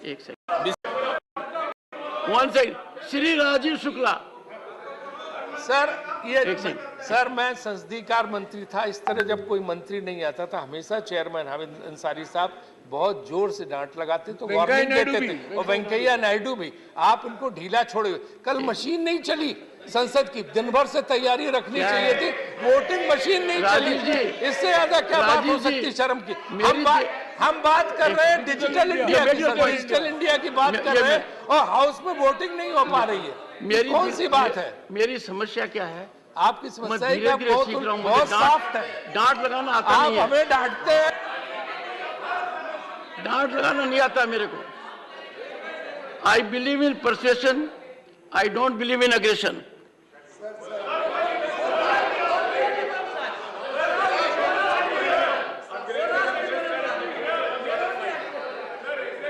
एक second, one second, Shri Rajiv Shukla. Sir ये एक second. Sir मैं संसदीय कार्य मंत्री था, इस तरह जब कोई मंत्री नहीं आता था हमेशा चेयरमैन हामिद अंसारी साहब बहुत जोर से डांट लगाते तो वार्निंग देते थे, और वेंकैया नायडू भी। आप इनको ढीला छोड़े। कल मशीन नहीं चली संसद की, दिन भर से तैयारी रखनी चाहिए थी, वोटिंग मशीन नहीं चली। इससे ज्यादा क्या बात हो सकती शर्म की? हम बात कर रहे हैं डिजिटल इंडिया की, डिजिटल इंडिया की बात कर रहे हैं और हाउस में वोटिंग नहीं हो पा रही है। कौन सी बात है? मेरी समस्या क्या है? आपकी समस्या बहुत साफ है। डांट लगाना आता नहीं है। आप हमें डांटते हैं। डांट लगाना नहीं आता मेरे को। I believe in persuasion, I don't believe in aggression.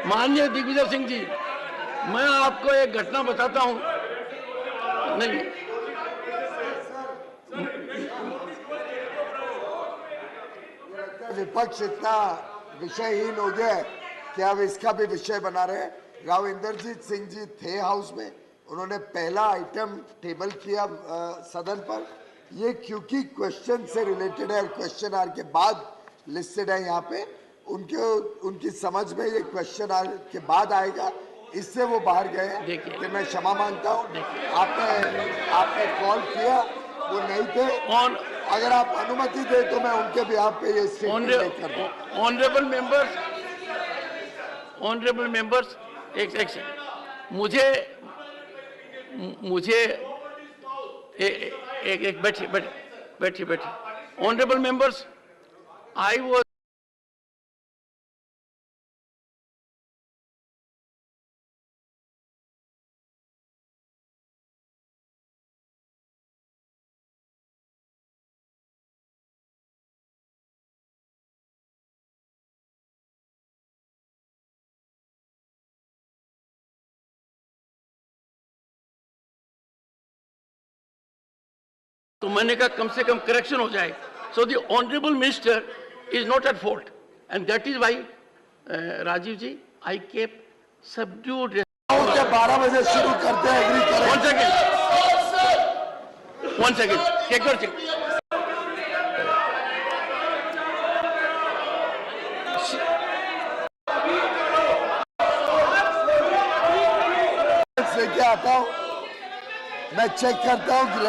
माननीय दिग्विजय सिंह जी, मैं आपको एक घटना बताता हूं। नहीं, विपक्ष इतना विषयहीन हो गया है कि अब इसका भी विषय बना रहे हैं। राव इंद्रजीत सिंह जी थे हाउस में, उन्होंने पहला आइटम टेबल किया सदन पर। ये क्योंकि क्वेश्चन से रिलेटेड है, क्वेश्चन आर के बाद लिस्टेड है यहाँ पे, उनकी समझ में ये क्वेश्चन आर के बाद आएगा, इससे वो बाहर गए कि मैं क्षमा मांगता हूँ। आपने कॉल किया, वो नहीं थे। अगर आप अनुमति दे तो मैं उनके बिहाफ पे ये स्टेटमेंट कर दूं। ऑनरेबल मेंबर्स, एक सेकंड, मुझे एक बैठिए। ऑनरेबल मेंबर्स, आई वाज तो मैंने कहा कम से कम करेक्शन हो जाए। So the honourable minister is not at fault and that is why Rajiv ji I keep subdued. 12 बजे शुरू करते हैं, एग्री करें। वन सेकेंड, चेक कर चेक। से क्या आता हूँ, मैं चेक करता हूँ।